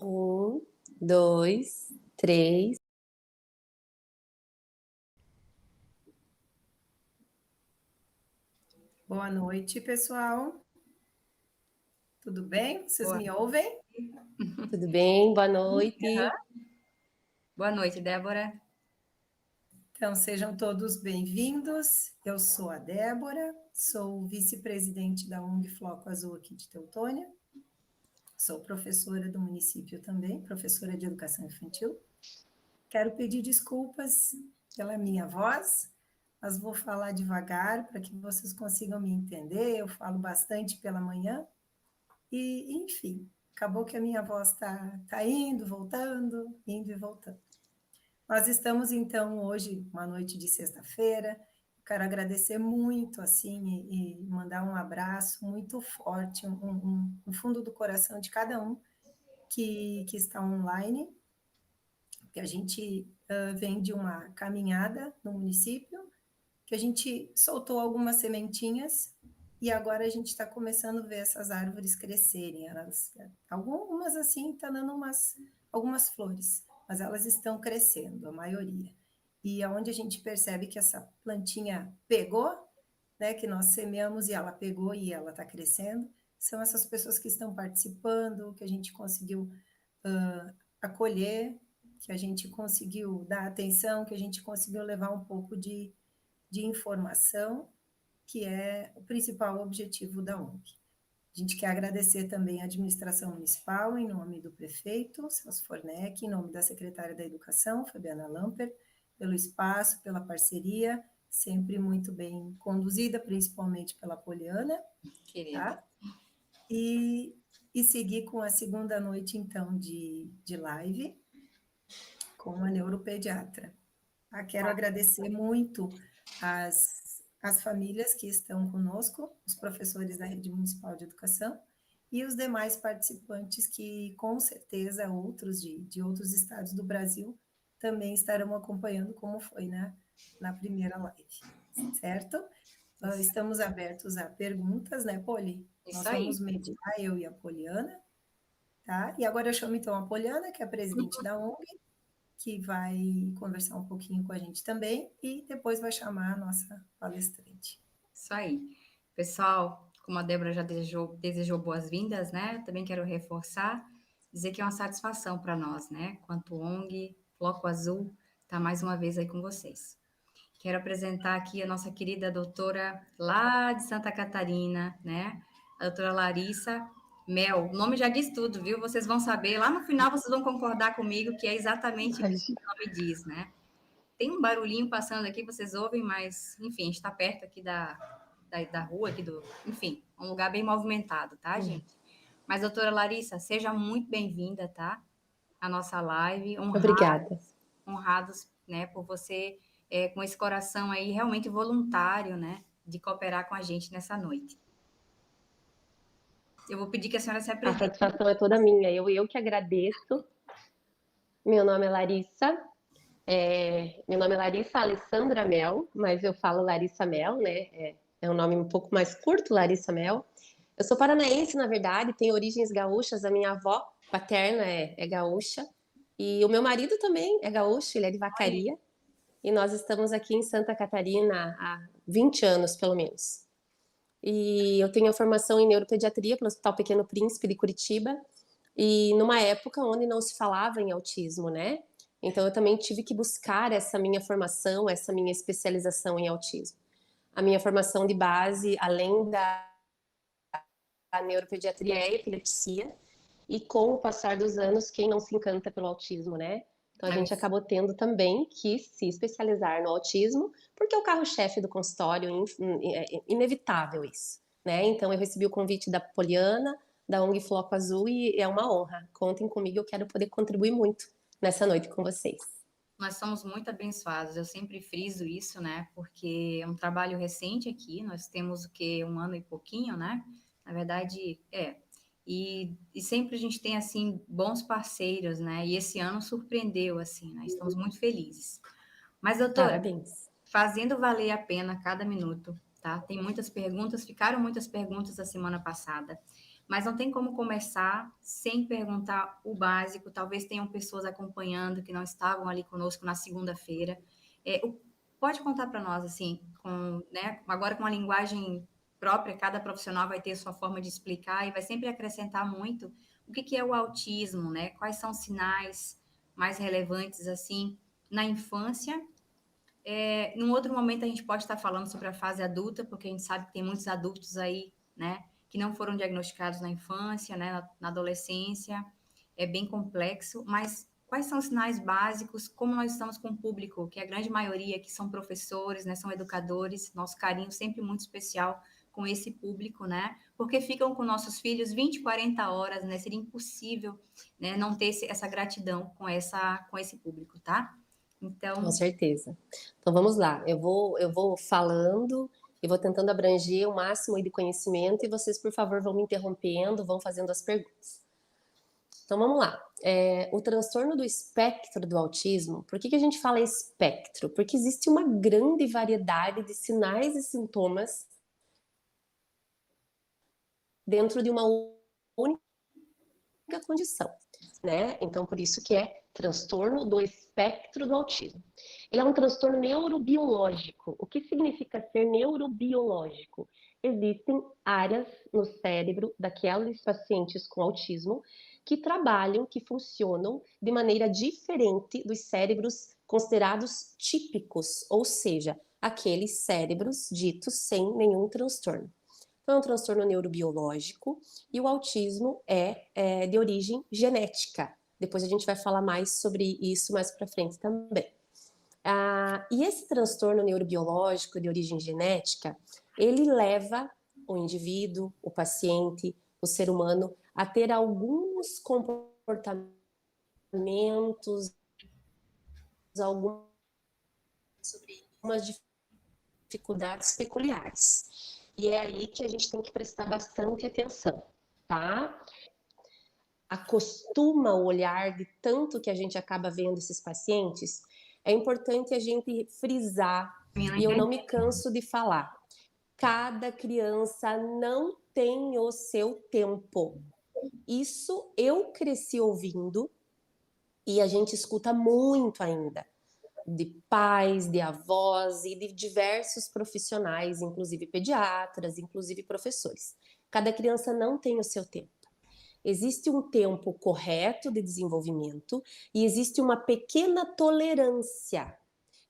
Um, dois, três. Boa noite, pessoal. Tudo bem? Vocês Boa. me ouvem? Tudo bem? Boa noite. Boa noite, Débora. Então, sejam todos bem-vindos. Eu sou a Débora, sou vice-presidente da ONG Floco Azul aqui de Teutônia. Sou professora do município também, professora de educação infantil. Quero pedir desculpas pela minha voz, mas vou falar devagar para que vocês consigam me entender. Eu falo bastante pela manhã e, enfim, acabou que a minha voz tá indo, voltando, indo e voltando. Nós estamos, então, hoje, uma noite de sexta-feira. Quero agradecer muito, assim, e mandar um abraço muito forte, no fundo do coração de cada um que está online, que a gente vem de uma caminhada no município, que a gente soltou algumas sementinhas e agora a gente está começando a ver essas árvores crescerem. Algumas, assim, estão dando algumas flores, mas elas estão crescendo, a maioria. E aonde a gente percebe que essa plantinha pegou, né, que nós semeamos e ela pegou e ela está crescendo, são essas pessoas que estão participando, que a gente conseguiu acolher, que a gente conseguiu dar atenção, que a gente conseguiu levar um pouco de informação, que é o principal objetivo da ONG. A gente quer agradecer também à administração municipal, em nome do prefeito, Celso Fornec, em nome da secretária da Educação, Fabiana Lamper, pelo espaço, pela parceria, sempre muito bem conduzida, principalmente pela Poliana. Querida. Tá? E seguir com a segunda noite, então, de live, com a neuropediatra. Quero agradecer muito as famílias que estão conosco, os professores da Rede Municipal de Educação e os demais participantes que, com certeza, outros de outros estados do Brasil também estarão acompanhando, como foi na primeira live, certo? Estamos abertos a perguntas, né, Poli? Isso Nós aí. vamos mediar, eu e a Poliana, tá? E agora eu chamo, então, a Poliana, que é a presidente da ONG, que vai conversar um pouquinho com a gente também, e depois vai chamar a nossa palestrante. Isso aí. Pessoal, como a Débora já desejou boas-vindas, né? Também quero reforçar, dizer que é uma satisfação para nós, né? Quanto ONG, Floco Azul, está mais uma vez aí com vocês. Quero apresentar aqui a nossa querida doutora lá de Santa Catarina, né? A doutora Larissa Mel. O nome já diz tudo, viu? Vocês vão saber. Lá no final vocês vão concordar comigo que é exatamente o que o nome diz, né? Tem um barulhinho passando aqui, vocês ouvem, mas, enfim, a gente está perto aqui da rua, aqui enfim, um lugar bem movimentado, tá, gente? Mas, doutora Larissa, seja muito bem-vinda, tá? À nossa live. Obrigada. Honrados, né, por você, com esse coração aí realmente voluntário, né, de cooperar com a gente nessa noite. Eu vou pedir que a senhora se A apresente. satisfação é toda minha. Eu que agradeço. Meu nome é Larissa. Meu nome é Larissa Alessandra Mel, mas eu falo Larissa Mel, né? É um nome um pouco mais curto, Larissa Mel. Eu sou paranaense, na verdade, tenho origens gaúchas. A minha avó paterna é gaúcha. E o meu marido também é gaúcho, ele é de Vacaria. E nós estamos aqui em Santa Catarina há 20 anos, pelo menos. E eu tenho a formação em neuropediatria pelo Hospital Pequeno Príncipe de Curitiba, e numa época onde não se falava em autismo, né? Então eu também tive que buscar essa minha formação, essa minha especialização em autismo. A minha formação de base, além da neuropediatria, é epilepsia, e com o passar dos anos, quem não se encanta pelo autismo, né? Então a gente acabou tendo também que se especializar no autismo, porque é o carro-chefe do consultório, é inevitável isso, né? Então eu recebi o convite da Poliana, da ONG Floco Azul, e é uma honra. Contem comigo, eu quero poder contribuir muito nessa noite com vocês. Nós somos muito abençoados, eu sempre friso isso, né? Porque é um trabalho recente aqui, nós temos o quê? 1 ano e pouquinho, né? Na verdade, E sempre a gente tem, assim, bons parceiros, né? E esse ano surpreendeu, assim, né? Estamos muito felizes. Mas, doutora, Parabéns. fazendo valer a pena cada minuto, tá? Tem muitas perguntas, ficaram muitas perguntas a semana passada. mas não tem como começar sem perguntar o básico. Talvez tenham pessoas acompanhando que não estavam ali conosco na segunda-feira. Pode contar para nós, assim, né, agora com a linguagem própria, cada profissional vai ter sua forma de explicar e vai sempre acrescentar muito o que é o autismo, né? Quais são os sinais mais relevantes, assim, na infância. Num outro momento a gente pode estar falando sobre a fase adulta, porque a gente sabe que tem muitos adultos aí, né, que não foram diagnosticados na infância, né, na adolescência. É bem complexo, mas quais são os sinais básicos, como nós estamos com o público, que a grande maioria que são professores, né, são educadores, nosso carinho sempre muito especial com esse público, né, porque ficam com nossos filhos 20, 40 horas, né, seria impossível, né, não ter essa gratidão com esse público, tá? Então, Com certeza. Então vamos lá. Eu vou falando e vou tentando abranger o máximo aí de conhecimento e vocês, por favor, vão me interrompendo, vão fazendo as perguntas. Então vamos lá. O transtorno do espectro do autismo, por que a gente fala espectro? Porque existe uma grande variedade de sinais e sintomas dentro de uma única condição, né? Então por isso que é transtorno do espectro do autismo. Ele é um transtorno neurobiológico. O que significa ser neurobiológico? Existem áreas no cérebro daqueles pacientes com autismo que trabalham, que funcionam de maneira diferente dos cérebros considerados típicos, ou seja, aqueles cérebros ditos sem nenhum transtorno. Então, é um transtorno neurobiológico e o autismo é de origem genética. Depois a gente vai falar mais sobre isso mais para frente também. E esse transtorno neurobiológico de origem genética, ele leva o indivíduo, o paciente, o ser humano a ter alguns comportamentos, algumas dificuldades peculiares. E é aí que a gente tem que prestar bastante atenção, tá? Acostuma o olhar de tanto que a gente acaba vendo esses pacientes, é importante a gente frisar, e eu não me canso de falar, cada criança não tem o seu tempo. Isso eu cresci ouvindo e a gente escuta muito ainda, de pais, de avós e de diversos profissionais, inclusive pediatras, inclusive professores. Cada criança não tem o seu tempo. Existe um tempo correto de desenvolvimento e existe uma pequena tolerância.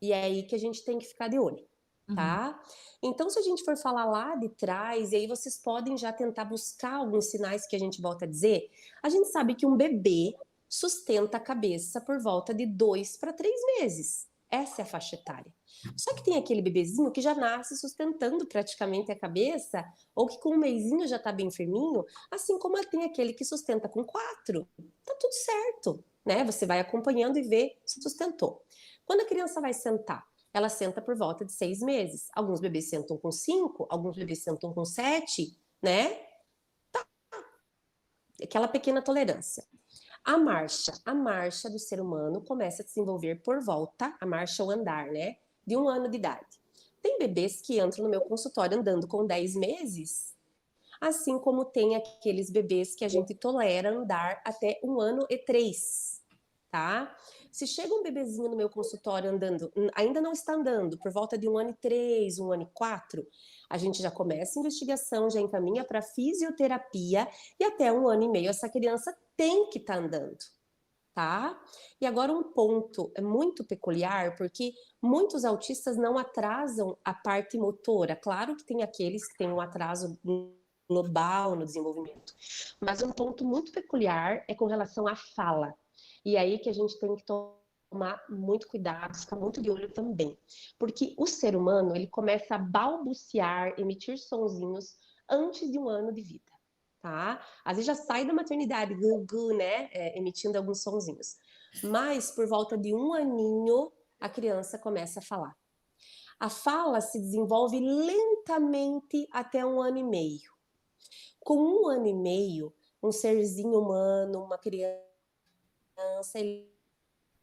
E é aí que a gente tem que ficar de olho, tá? Então, se a gente for falar lá de trás, e aí vocês podem já tentar buscar alguns sinais que a gente volta a dizer, a gente sabe que um bebê sustenta a cabeça por volta de 2 para 3 meses. Essa é a faixa etária. Só que tem aquele bebezinho que já nasce sustentando praticamente a cabeça, ou que com um mesinho já tá bem firminho, assim como tem aquele que sustenta com 4. Tá tudo certo, né? Você vai acompanhando e vê se sustentou. Quando a criança vai sentar, ela senta por volta de 6 meses. Alguns bebês sentam com 5, alguns bebês sentam com 7, né? Tá. Aquela pequena tolerância. A marcha do ser humano começa a desenvolver por volta, a marcha ou andar, né? De 1 ano de idade. Tem bebês que entram no meu consultório andando com 10 meses, assim como tem aqueles bebês que a gente tolera andar até 1 ano e 3, tá? Se chega um bebezinho no meu consultório andando, ainda não está andando, por volta de 1 ano e 3, 1 ano e 4, a gente já começa a investigação, já encaminha para fisioterapia e até 1 ano e meio essa criança tem que estar andando, tá? E agora um ponto muito peculiar, porque muitos autistas não atrasam a parte motora. Claro que tem aqueles que têm um atraso global no desenvolvimento, mas um ponto muito peculiar é com relação à fala. E aí que a gente tem que tomar muito cuidado, ficar muito de olho também. Porque o ser humano, ele começa a balbuciar, emitir sonzinhos antes de 1 ano de vida, tá? Às vezes já sai da maternidade, né? Emitindo alguns sonzinhos. Mas por volta de 1 aninho, a criança começa a falar. A fala se desenvolve lentamente até 1 ano e meio. Com 1 ano e meio, um serzinho humano, uma criança, ele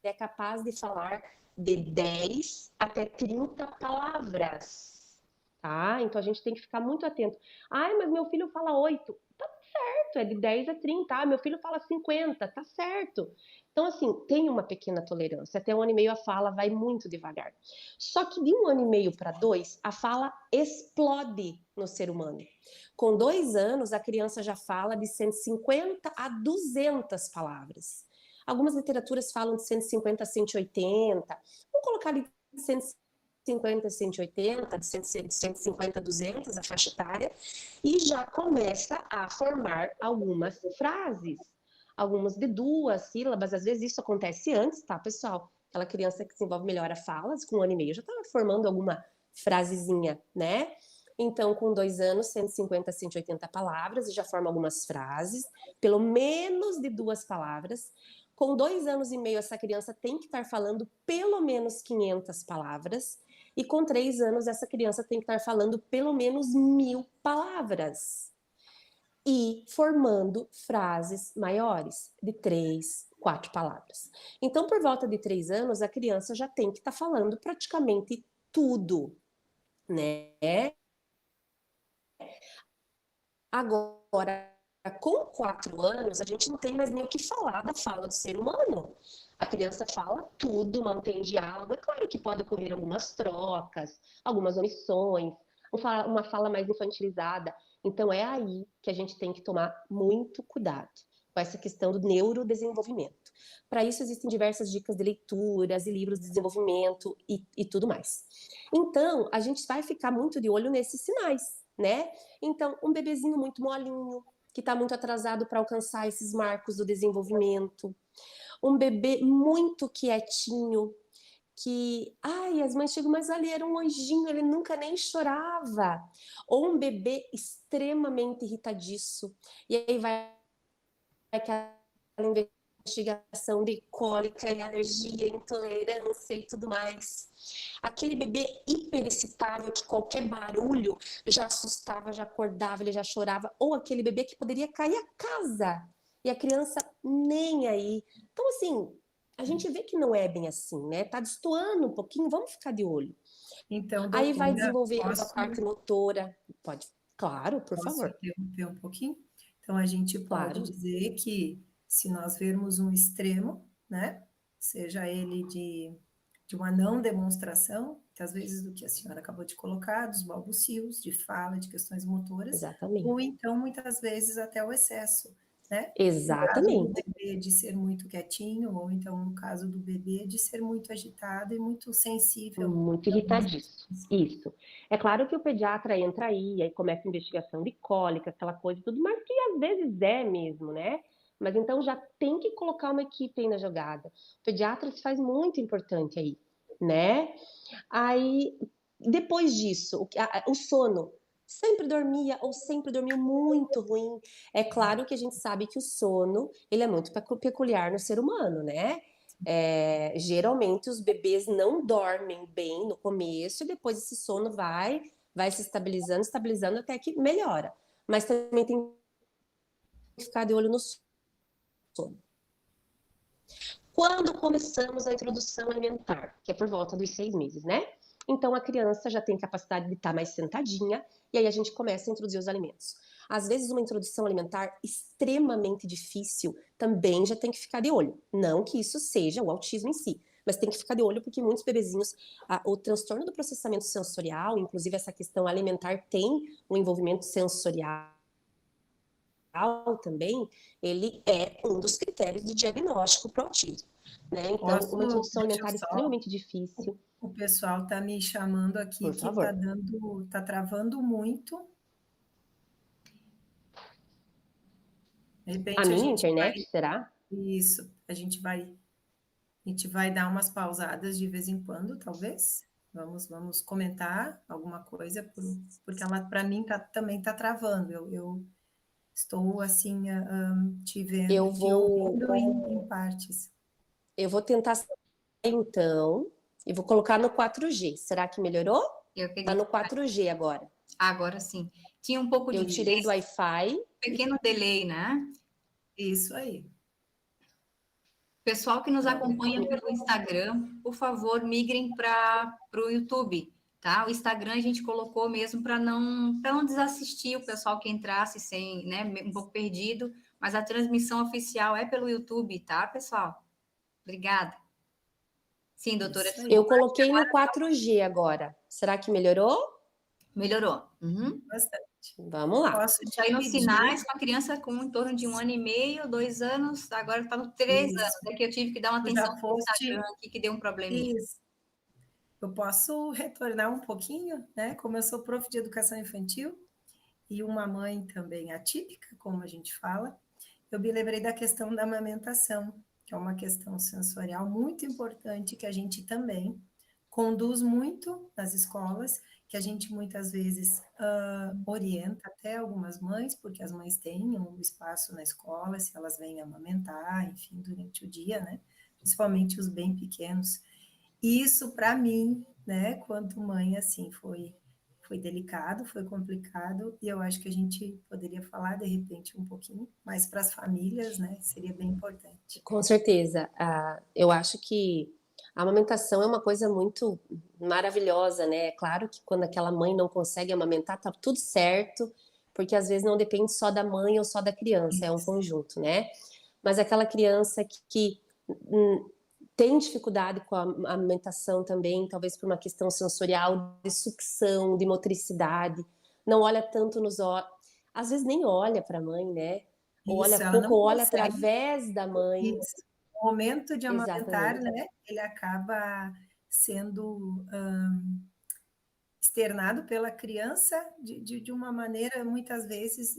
é capaz de falar de 10 até 30 palavras, tá? Então a gente tem que ficar muito atento. Ai, mas meu filho fala 8. Tá certo, é de 10 a 30. Ah, meu filho fala 50, tá certo. Então, assim, tem uma pequena tolerância. Até 1 ano e meio a fala vai muito devagar. Só que de 1 ano e meio para 2, a fala explode no ser humano. Com 2 anos, a criança já fala de 150 a 200 palavras. Algumas literaturas falam de 150 a 180. Vamos colocar ali 150 a 180, de 150 a 200, a faixa etária, e já começa a formar algumas frases, algumas de 2 sílabas. Às vezes isso acontece antes, tá, pessoal? Aquela criança que desenvolve melhor a fala, com 1 ano e meio, já estava formando alguma frasezinha, né? Então, com 2 anos, 150 a 180 palavras, e já forma algumas frases, pelo menos de 2 palavras. Com 2 anos e meio, essa criança tem que estar falando pelo menos 500 palavras. E com 3 anos, essa criança tem que estar falando pelo menos 1.000 palavras. E formando frases maiores, de 3, 4 palavras. Então, por volta de 3 anos, a criança já tem que estar falando praticamente tudo, né? Agora, com 4 anos, a gente não tem mais nem o que falar da fala do ser humano. A criança fala tudo, mantém diálogo. É claro que pode ocorrer algumas trocas, algumas omissões, uma fala mais infantilizada. Então, é aí que a gente tem que tomar muito cuidado com essa questão do neurodesenvolvimento. Para isso, existem diversas dicas de leituras e livros de desenvolvimento e tudo mais. Então, a gente vai ficar muito de olho nesses sinais, né? Então, um bebezinho muito molinho, que está muito atrasado para alcançar esses marcos do desenvolvimento. Um bebê muito quietinho, que, ai, as mães chegam, mas ali era um anjinho, ele nunca nem chorava. Ou um bebê extremamente irritadiço. E aí vai aquela investigação de cólica e alergia, intolerância e tudo mais. Aquele bebê hiperexcitável que qualquer barulho já assustava, já acordava, ele já chorava. Ou aquele bebê que poderia cair a casa e a criança nem aí. Então, assim, a gente vê que não é bem assim, né? Tá destoando um pouquinho, vamos ficar de olho. Então, Aí vai doutora, desenvolver a parte motora. Pode, claro, por posso favor. interromper um pouquinho? Então, a gente pode Claro. dizer que se nós vermos um extremo, né, seja ele de uma não demonstração, muitas vezes do que a senhora acabou de colocar, dos balbucios, de fala, de questões motoras, ou Exatamente. então, muitas vezes, até o excesso, né? No caso do Exatamente. bebê de ser muito quietinho, ou então no caso do bebê de ser muito agitado e muito sensível. Muito irritadiço. Isso. É claro que o pediatra entra aí começa a investigação de cólica, aquela coisa e tudo, mas que às vezes é mesmo, né? Mas então já tem que colocar uma equipe aí na jogada. O pediatra se faz muito importante aí, né? Aí, depois disso, o sono. Sempre dormia ou sempre dormiu muito ruim. É claro que a gente sabe que o sono, ele é muito peculiar no ser humano, né? Geralmente os bebês não dormem bem no começo e depois esse sono vai se estabilizando, estabilizando até que melhora. Mas também tem que ficar de olho no sono. Quando começamos a introdução alimentar, que é por volta dos 6 meses, né? Então a criança já tem capacidade de estar mais sentadinha e aí a gente começa a introduzir os alimentos. Às vezes uma introdução alimentar extremamente difícil também já tem que ficar de olho. Não que isso seja o autismo em si, mas tem que ficar de olho porque muitos bebezinhos, o transtorno do processamento sensorial, inclusive essa questão alimentar tem um envolvimento sensorial também, ele é um dos critérios de diagnóstico para o autismo, né? Então, uma introdução Deixa eu alimentar só, extremamente difícil, o pessoal está me chamando aqui por que está favor. dando, está travando muito. De A repente a minha gente vai, internet, será? isso, a gente vai dar umas pausadas de vez em quando, talvez. Vamos comentar alguma coisa, porque ela, para mim, também está travando. Eu estou, assim, Eu te vou, ouvindo em partes. eu vou tentar sair, então, e vou colocar no 4G. Será que melhorou? Eu Tá acredito no que vai. 4G agora. Agora sim. Tinha um pouco de Eu delay, tirei do Wi-Fi. pequeno delay, né? Isso aí. Pessoal que nos Pronto. acompanha pelo Instagram, por favor, migrem para o YouTube. tá? O Instagram a gente colocou mesmo para não desassistir o pessoal que entrasse sem, né, um pouco perdido, mas a transmissão oficial é pelo YouTube, tá, pessoal? Obrigada. Sim, doutora. Isso aí. Eu coloquei no 4G agora. Será que melhorou? Melhorou. Uhum. Bastante. Vamos lá. Posso Aí nos dividir? sinais, com a criança com em torno de 1 ano e meio, 2 anos, agora está no 3 anos, é que eu tive que dar uma Tu atenção já no foste Instagram aqui, que deu um probleminha. isso. Eu posso retornar um pouquinho, né? Como eu sou prof de educação infantil e uma mãe também atípica, como a gente fala, eu me lembrei da questão da amamentação, que é uma questão sensorial muito importante que a gente também conduz muito nas escolas, que a gente muitas vezes orienta até algumas mães, porque as mães têm um espaço na escola, se elas vêm amamentar, enfim, durante o dia, né? Principalmente os bem pequenos. Isso, para mim, né, quanto mãe, assim, foi delicado, foi complicado, e eu acho que a gente poderia falar, de repente, um pouquinho mais para as famílias, né, seria bem importante. Com certeza. Eu acho que a amamentação é uma coisa muito maravilhosa, né? É claro que quando aquela mãe não consegue amamentar, tá tudo certo, porque às vezes não depende só da mãe ou só da criança, é um conjunto, né? Mas aquela criança que tem dificuldade com a amamentação também, talvez por uma questão sensorial, de sucção, de motricidade, não olha tanto nos olhos, às vezes nem olha para a mãe, né? Ou olha Isso, ela pouco, não ou olha consegue. através da mãe. Isso. O momento de amamentar, Exatamente. né, ele acaba sendo externado pela criança de uma maneira, muitas vezes,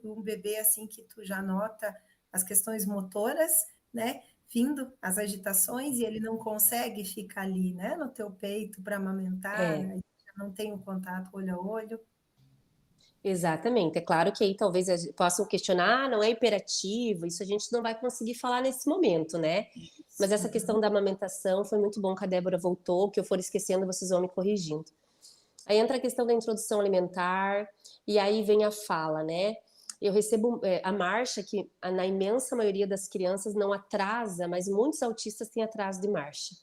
um bebê assim que tu já nota as questões motoras, né, vindo as agitações e ele não consegue ficar ali, né, no teu peito para amamentar, É, né, não tem um contato olho a olho. exatamente. É claro que aí talvez possam questionar, não é hiperativo, isso a gente não vai conseguir falar nesse momento, né? Mas essa questão da amamentação foi muito bom que a Débora voltou, que eu for esquecendo, vocês vão me corrigindo. Aí entra a questão da introdução alimentar, e aí vem a fala, né? Eu recebo a marcha, que na imensa maioria das crianças não atrasa, mas muitos autistas têm atraso de marcha.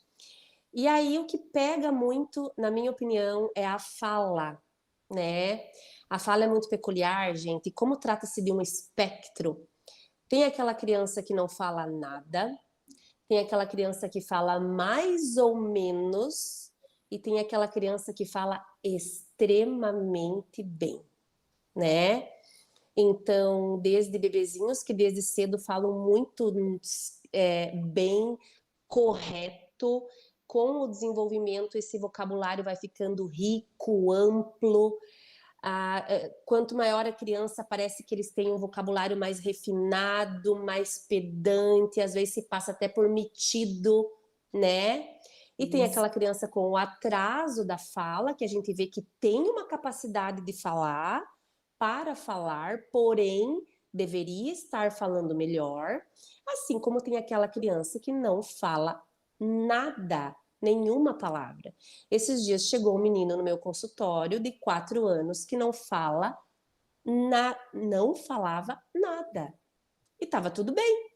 E aí o que pega muito, na minha opinião, é a fala, né? A fala é muito peculiar, gente, e como trata-se de um espectro, tem aquela criança que não fala nada, tem aquela criança que fala mais ou menos, e tem aquela criança que fala extremamente bem, né? Então, desde bebezinhos que desde cedo falam muito bem, correto, com o desenvolvimento esse vocabulário vai ficando rico, amplo. Quanto maior a criança, parece que eles têm um vocabulário mais refinado, mais pedante, às vezes se passa até por metido, né? E tem aquela criança com o atraso da fala, que a gente vê que tem uma capacidade de falar, para falar, porém deveria estar falando melhor, assim como tem aquela criança que não fala nada, nenhuma palavra. Esses dias chegou um menino no meu consultório de 4 anos que não falava nada. E estava tudo bem,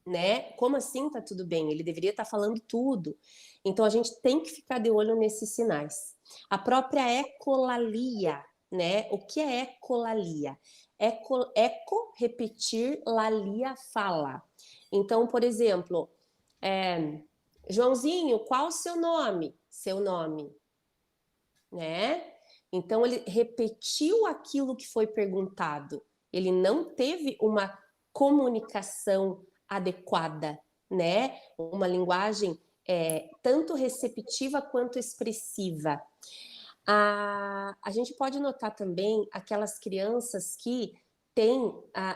né? Como assim tá tudo bem? Ele deveria estar falando tudo. Então a gente tem que ficar de olho nesses sinais. A própria ecolalia, né? O que é ecolalia? Eco, repetir, lalia, fala. Então, por exemplo, Joãozinho, qual o seu nome? Seu nome, né? Então ele repetiu aquilo que foi perguntado. Ele não teve uma comunicação adequada, né? Uma linguagem tanto receptiva quanto expressiva. A gente pode notar também aquelas crianças que têm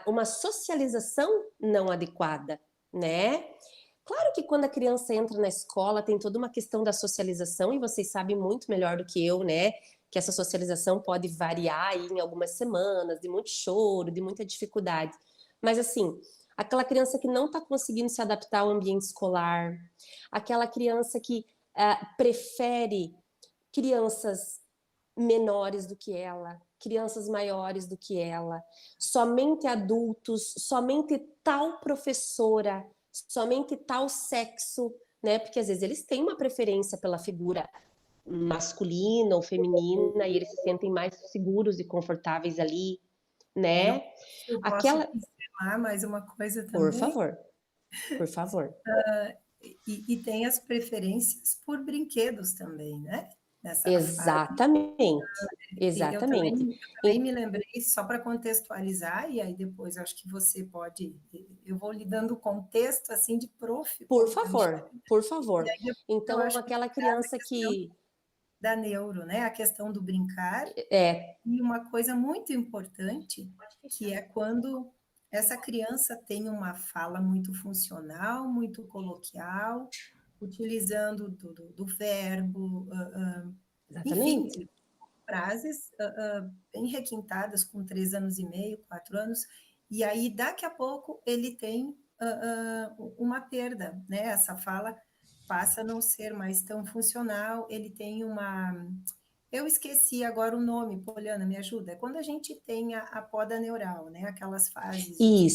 uma socialização não adequada, né? Claro que quando a criança entra na escola tem toda uma questão da socialização e vocês sabem muito melhor do que eu, né? Que essa socialização pode variar aí em algumas semanas, de muito choro, de muita dificuldade. Mas assim, aquela criança que não está conseguindo se adaptar ao ambiente escolar, aquela criança que prefere crianças menores do que ela, crianças maiores do que ela, somente adultos, somente tal professora, somente tal sexo, né? Porque às vezes eles têm uma preferência pela figura masculina ou feminina, e eles se sentem mais seguros e confortáveis ali, né? Eu posso Aquela... pincelar mais uma coisa Por também? favor, por favor. E tem as preferências por brinquedos também, né? Nessa fase. Exatamente, Eu exatamente. também me lembrei, só para contextualizar, e aí depois acho que você pode, eu vou lhe dando o contexto assim de prof, Por como que eu enxergo. favor, por favor. E aí depois eu Então, acho que aquela traz a criança questão que da neuro, né? A questão do brincar. é E uma coisa muito importante, que é quando essa criança tem uma fala muito funcional, muito coloquial, utilizando do verbo, exatamente. enfim, frases bem requintadas com 3 anos e meio, 4 anos, e aí daqui a pouco ele tem uma perda, né? Essa fala passa a não ser mais tão funcional, ele tem uma... Eu esqueci agora o nome, Poliana, me ajuda. É quando a gente tem a poda neural, né? Aquelas fases de que...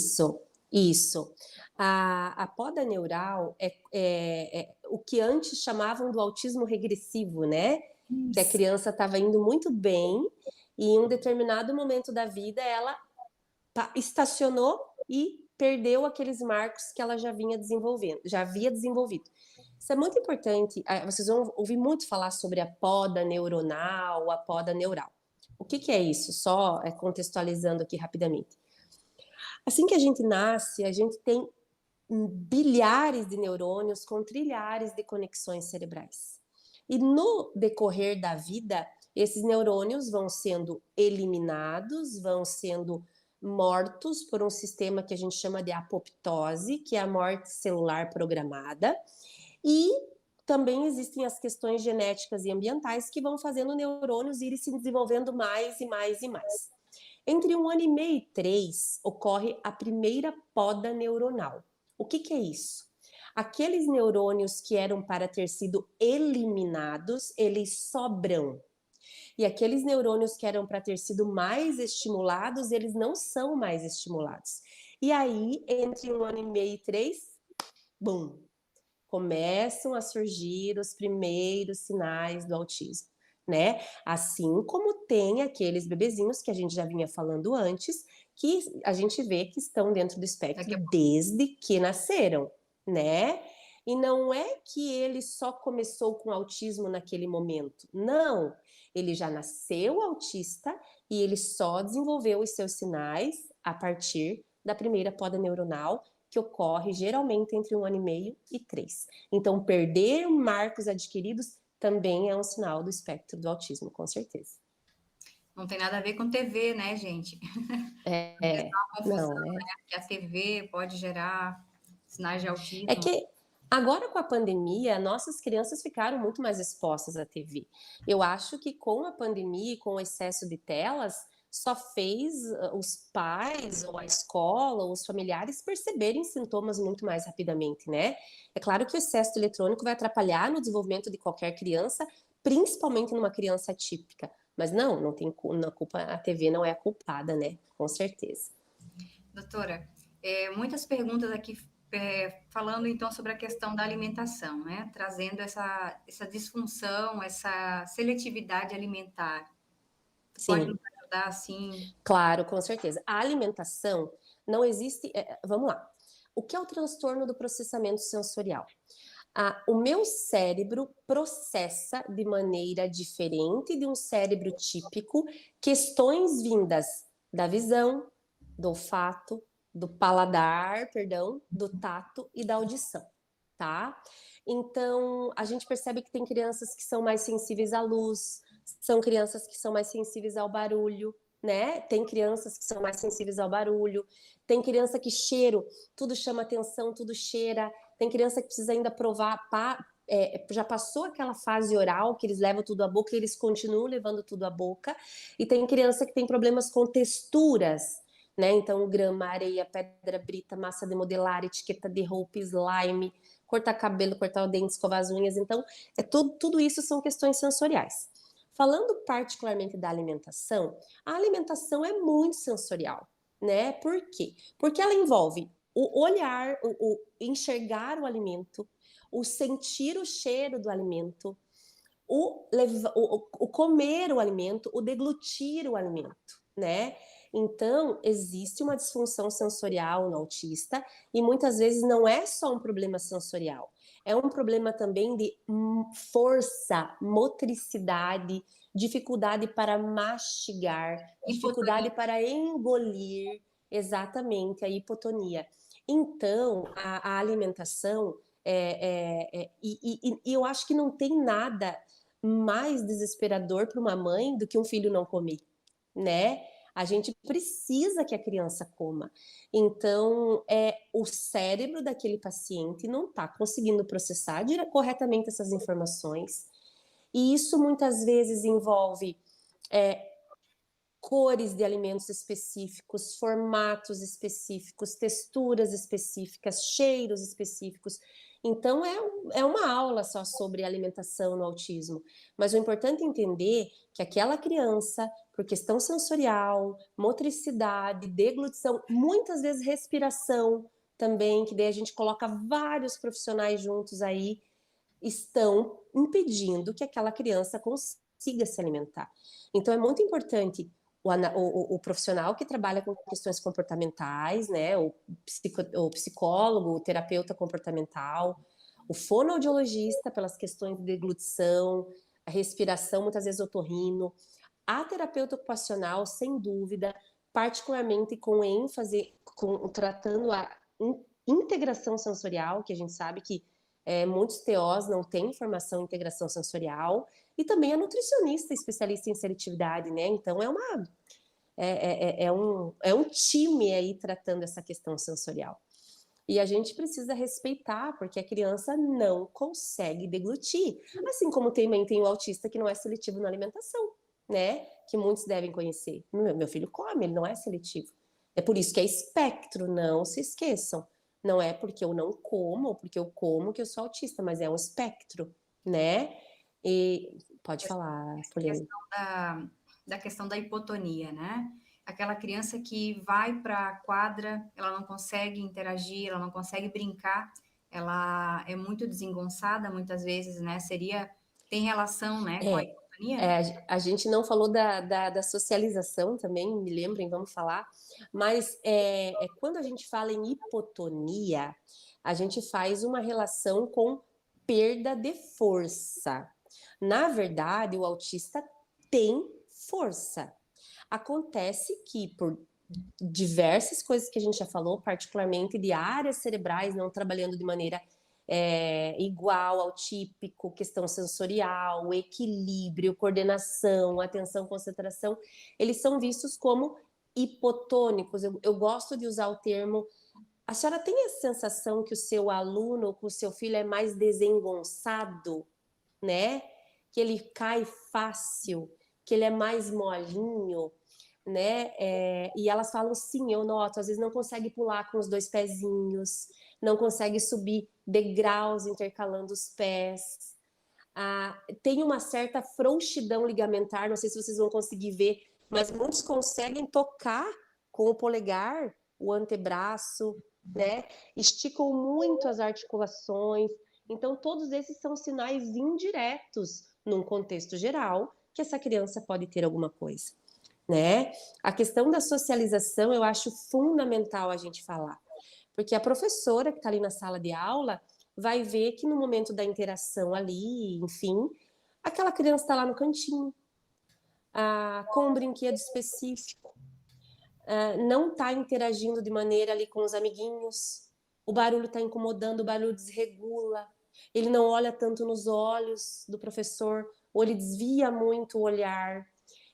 Isso. A poda neural é o que antes chamavam do autismo regressivo, né? Que a Isso. criança estava indo muito bem e em um determinado momento da vida ela estacionou e perdeu aqueles marcos que ela já vinha desenvolvendo, já havia desenvolvido. Isso é muito importante. Vocês vão ouvir muito falar sobre a poda neuronal, a poda neural. O que é isso? Só contextualizando aqui rapidamente. Assim que a gente nasce, a gente tem bilhares de neurônios com trilhares de conexões cerebrais. E no decorrer da vida, esses neurônios vão sendo eliminados, vão sendo mortos por um sistema que a gente chama de apoptose, que é a morte celular programada, e também existem as questões genéticas e ambientais que vão fazendo neurônios irem se desenvolvendo mais e mais e mais. Entre 1 ano e meio e 3, ocorre a primeira poda neuronal. O que é isso? Aqueles neurônios que eram para ter sido eliminados, eles sobram. E aqueles neurônios que eram para ter sido mais estimulados, eles não são mais estimulados. E aí, entre 1 ano e meio e 3, bum, começam a surgir os primeiros sinais do autismo, né? Assim como tem aqueles bebezinhos que a gente já vinha falando antes, que a gente vê que estão dentro do espectro desde que nasceram, né? E não é que ele só começou com autismo naquele momento. Não, ele já nasceu autista e ele só desenvolveu os seus sinais a partir da primeira poda neuronal, que ocorre geralmente entre 1 ano e meio e 3. Então, perder marcos adquiridos também é um sinal do espectro do autismo, com certeza. Não tem nada a ver com TV, né, gente? Não, né? Que a TV pode gerar sinais de autismo. É que agora com a pandemia, nossas crianças ficaram muito mais expostas à TV. Eu acho que com a pandemia e com o excesso de telas, só fez os pais, ou a escola, ou os familiares perceberem sintomas muito mais rapidamente, né? É claro que o excesso de eletrônico vai atrapalhar no desenvolvimento de qualquer criança, principalmente numa criança atípica. Mas não tem culpa, a TV não é a culpada, né? Com certeza. Doutora, muitas perguntas aqui falando então sobre a questão da alimentação, né? Trazendo essa disfunção, essa seletividade alimentar. Sim. Pode nos ajudar assim? Claro, com certeza. A alimentação não existe. Vamos lá. O que é o transtorno do processamento sensorial? O meu cérebro processa de maneira diferente de um cérebro típico questões vindas da visão, do olfato, do paladar, perdão, do tato e da audição, tá? Então, a gente percebe que tem crianças que são mais sensíveis à luz, são crianças que são mais sensíveis ao barulho, né? Tem crianças que são mais sensíveis ao barulho, tem criança que cheiro, tudo chama atenção, tudo cheira, tem criança que precisa ainda provar, já passou aquela fase oral que eles levam tudo à boca e eles continuam levando tudo à boca, e tem criança que tem problemas com texturas, né? Então, grama, areia, pedra brita, massa de modelar, etiqueta de roupa, slime, cortar cabelo, cortar o dente, escovar as unhas. Então, tudo isso são questões sensoriais. Falando particularmente da alimentação, a alimentação é muito sensorial, né? Por quê? Porque ela envolve o olhar, o enxergar o alimento, o sentir o cheiro do alimento, o comer o alimento, o deglutir o alimento, né? Então, existe uma disfunção sensorial no autista e muitas vezes não é só um problema sensorial, é um problema também de força, motricidade, dificuldade para mastigar, dificuldade para engolir, exatamente, a hipotonia. Então, a alimentação, e eu acho que não tem nada mais desesperador para uma mãe do que um filho não comer, né? A gente precisa que a criança coma. Então, o cérebro daquele paciente não está conseguindo processar corretamente essas informações. E isso muitas vezes envolve cores de alimentos específicos, formatos específicos, texturas específicas, cheiros específicos. Então, é uma aula só sobre alimentação no autismo. Mas o importante é entender que aquela criança, por questão sensorial, motricidade, deglutição, muitas vezes respiração também, que daí a gente coloca vários profissionais juntos aí, estão impedindo que aquela criança consiga se alimentar. Então, é muito importante o profissional que trabalha com questões comportamentais, né, o psicólogo, o terapeuta comportamental, o fonoaudiologista pelas questões de deglutição, a respiração, muitas vezes otorrino, a terapeuta ocupacional, sem dúvida, particularmente com ênfase, tratando a integração sensorial, que a gente sabe que muitos TOs não têm formação em integração sensorial, e também a nutricionista especialista em seletividade, né? Então é um time aí tratando essa questão sensorial. E a gente precisa respeitar, porque a criança não consegue deglutir. Assim como também tem o autista que não é seletivo na alimentação, né? Que muitos devem conhecer. Meu filho come, ele não é seletivo. É por isso que é espectro, não se esqueçam. Não é porque eu não como, ou porque eu como que eu sou autista, mas é um espectro, né? E pode falar, Poliana. Da questão da hipotonia, né? Aquela criança que vai para a quadra, ela não consegue interagir, ela não consegue brincar, ela é muito desengonçada muitas vezes, né? Tem relação, né, com a hipotonia? A gente não falou da socialização também, me lembrem, vamos falar, mas quando a gente fala em hipotonia, a gente faz uma relação com perda de força. Na verdade, o autista tem força. Acontece que por diversas coisas que a gente já falou, particularmente de áreas cerebrais não trabalhando de maneira igual ao típico, questão sensorial, equilíbrio, coordenação, atenção, concentração, eles são vistos como hipotônicos. Eu gosto de usar o termo. A senhora tem a sensação que o seu aluno, que o seu filho é mais desengonçado, né? Que ele cai fácil, que ele é mais molinho, né? E elas falam, sim, eu noto, às vezes não consegue pular com os dois pezinhos, não consegue subir degraus intercalando os pés. Tem uma certa frouxidão ligamentar, não sei se vocês vão conseguir ver, mas muitos conseguem tocar com o polegar o antebraço, né? Esticam muito as articulações. Então, todos esses são sinais indiretos, num contexto geral, que essa criança pode ter alguma coisa, né? A questão da socialização eu acho fundamental a gente falar, porque a professora que está ali na sala de aula vai ver que no momento da interação ali, enfim, aquela criança está lá no cantinho, com um brinquedo específico, não está interagindo de maneira ali com os amiguinhos, o barulho está incomodando, o barulho desregula, ele não olha tanto nos olhos do professor, ou ele desvia muito o olhar.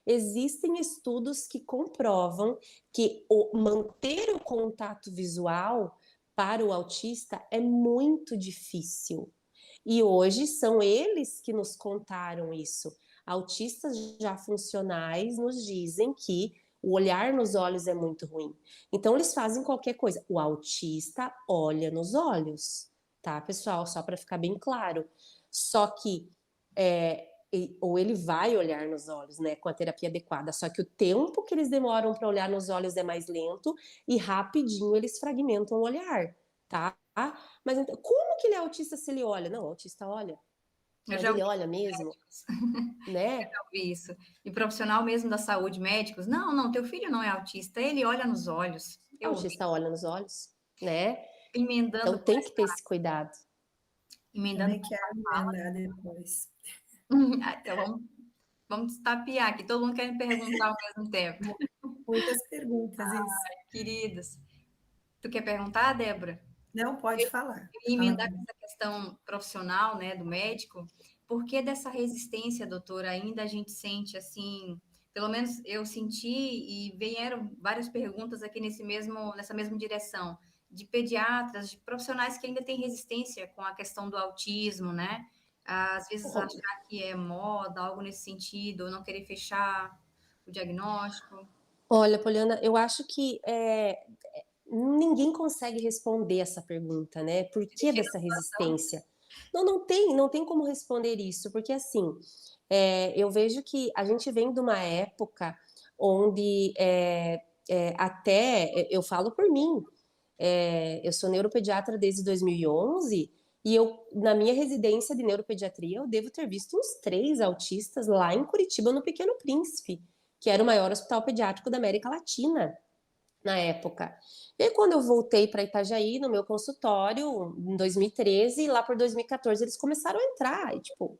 Existem estudos que comprovam que manter o contato visual para o autista é muito difícil. E hoje são eles que nos contaram isso. Autistas já funcionais nos dizem que o olhar nos olhos é muito ruim. Então, eles fazem qualquer coisa. O autista olha nos olhos, tá, pessoal? Só para ficar bem claro. Só que, ou ele vai olhar nos olhos, né, com a terapia adequada. Só que o tempo que eles demoram para olhar nos olhos é mais lento e rapidinho eles fragmentam o olhar, tá? Mas então, como que ele é autista se ele olha? Não, o autista olha. Mas ele olha mesmo, né? Eu vi isso. E profissional mesmo da saúde, médicos, não, teu filho não é autista, ele olha nos olhos. O autista olha nos olhos, né? Emendando Então tem que ter esse cuidado. Também quero emendar depois. Então vamos tapear aqui, todo mundo quer me perguntar ao mesmo tempo. Muitas perguntas, isso. Queridos, tu quer perguntar, Débora? Não, pode falar. E emendar com essa questão profissional, né, do médico, por que dessa resistência, doutora, ainda a gente sente assim, pelo menos eu senti e vieram várias perguntas aqui nessa mesma direção, de pediatras, de profissionais que ainda têm resistência com a questão do autismo, né? Às vezes achar que é moda, algo nesse sentido, ou não querer fechar o diagnóstico. Olha, Poliana, eu acho que ninguém consegue responder essa pergunta, né? Por que dessa resistência? Não tem como responder isso, porque assim, eu vejo que a gente vem de uma época onde até eu falo por mim, eu sou neuropediatra desde 2011 e eu, na minha residência de neuropediatria, eu devo ter visto uns 3 autistas lá em Curitiba, no Pequeno Príncipe, que era o maior hospital pediátrico da América Latina na época. E aí, quando eu voltei para Itajaí, no meu consultório, em 2013, lá por 2014, eles começaram a entrar, e, tipo,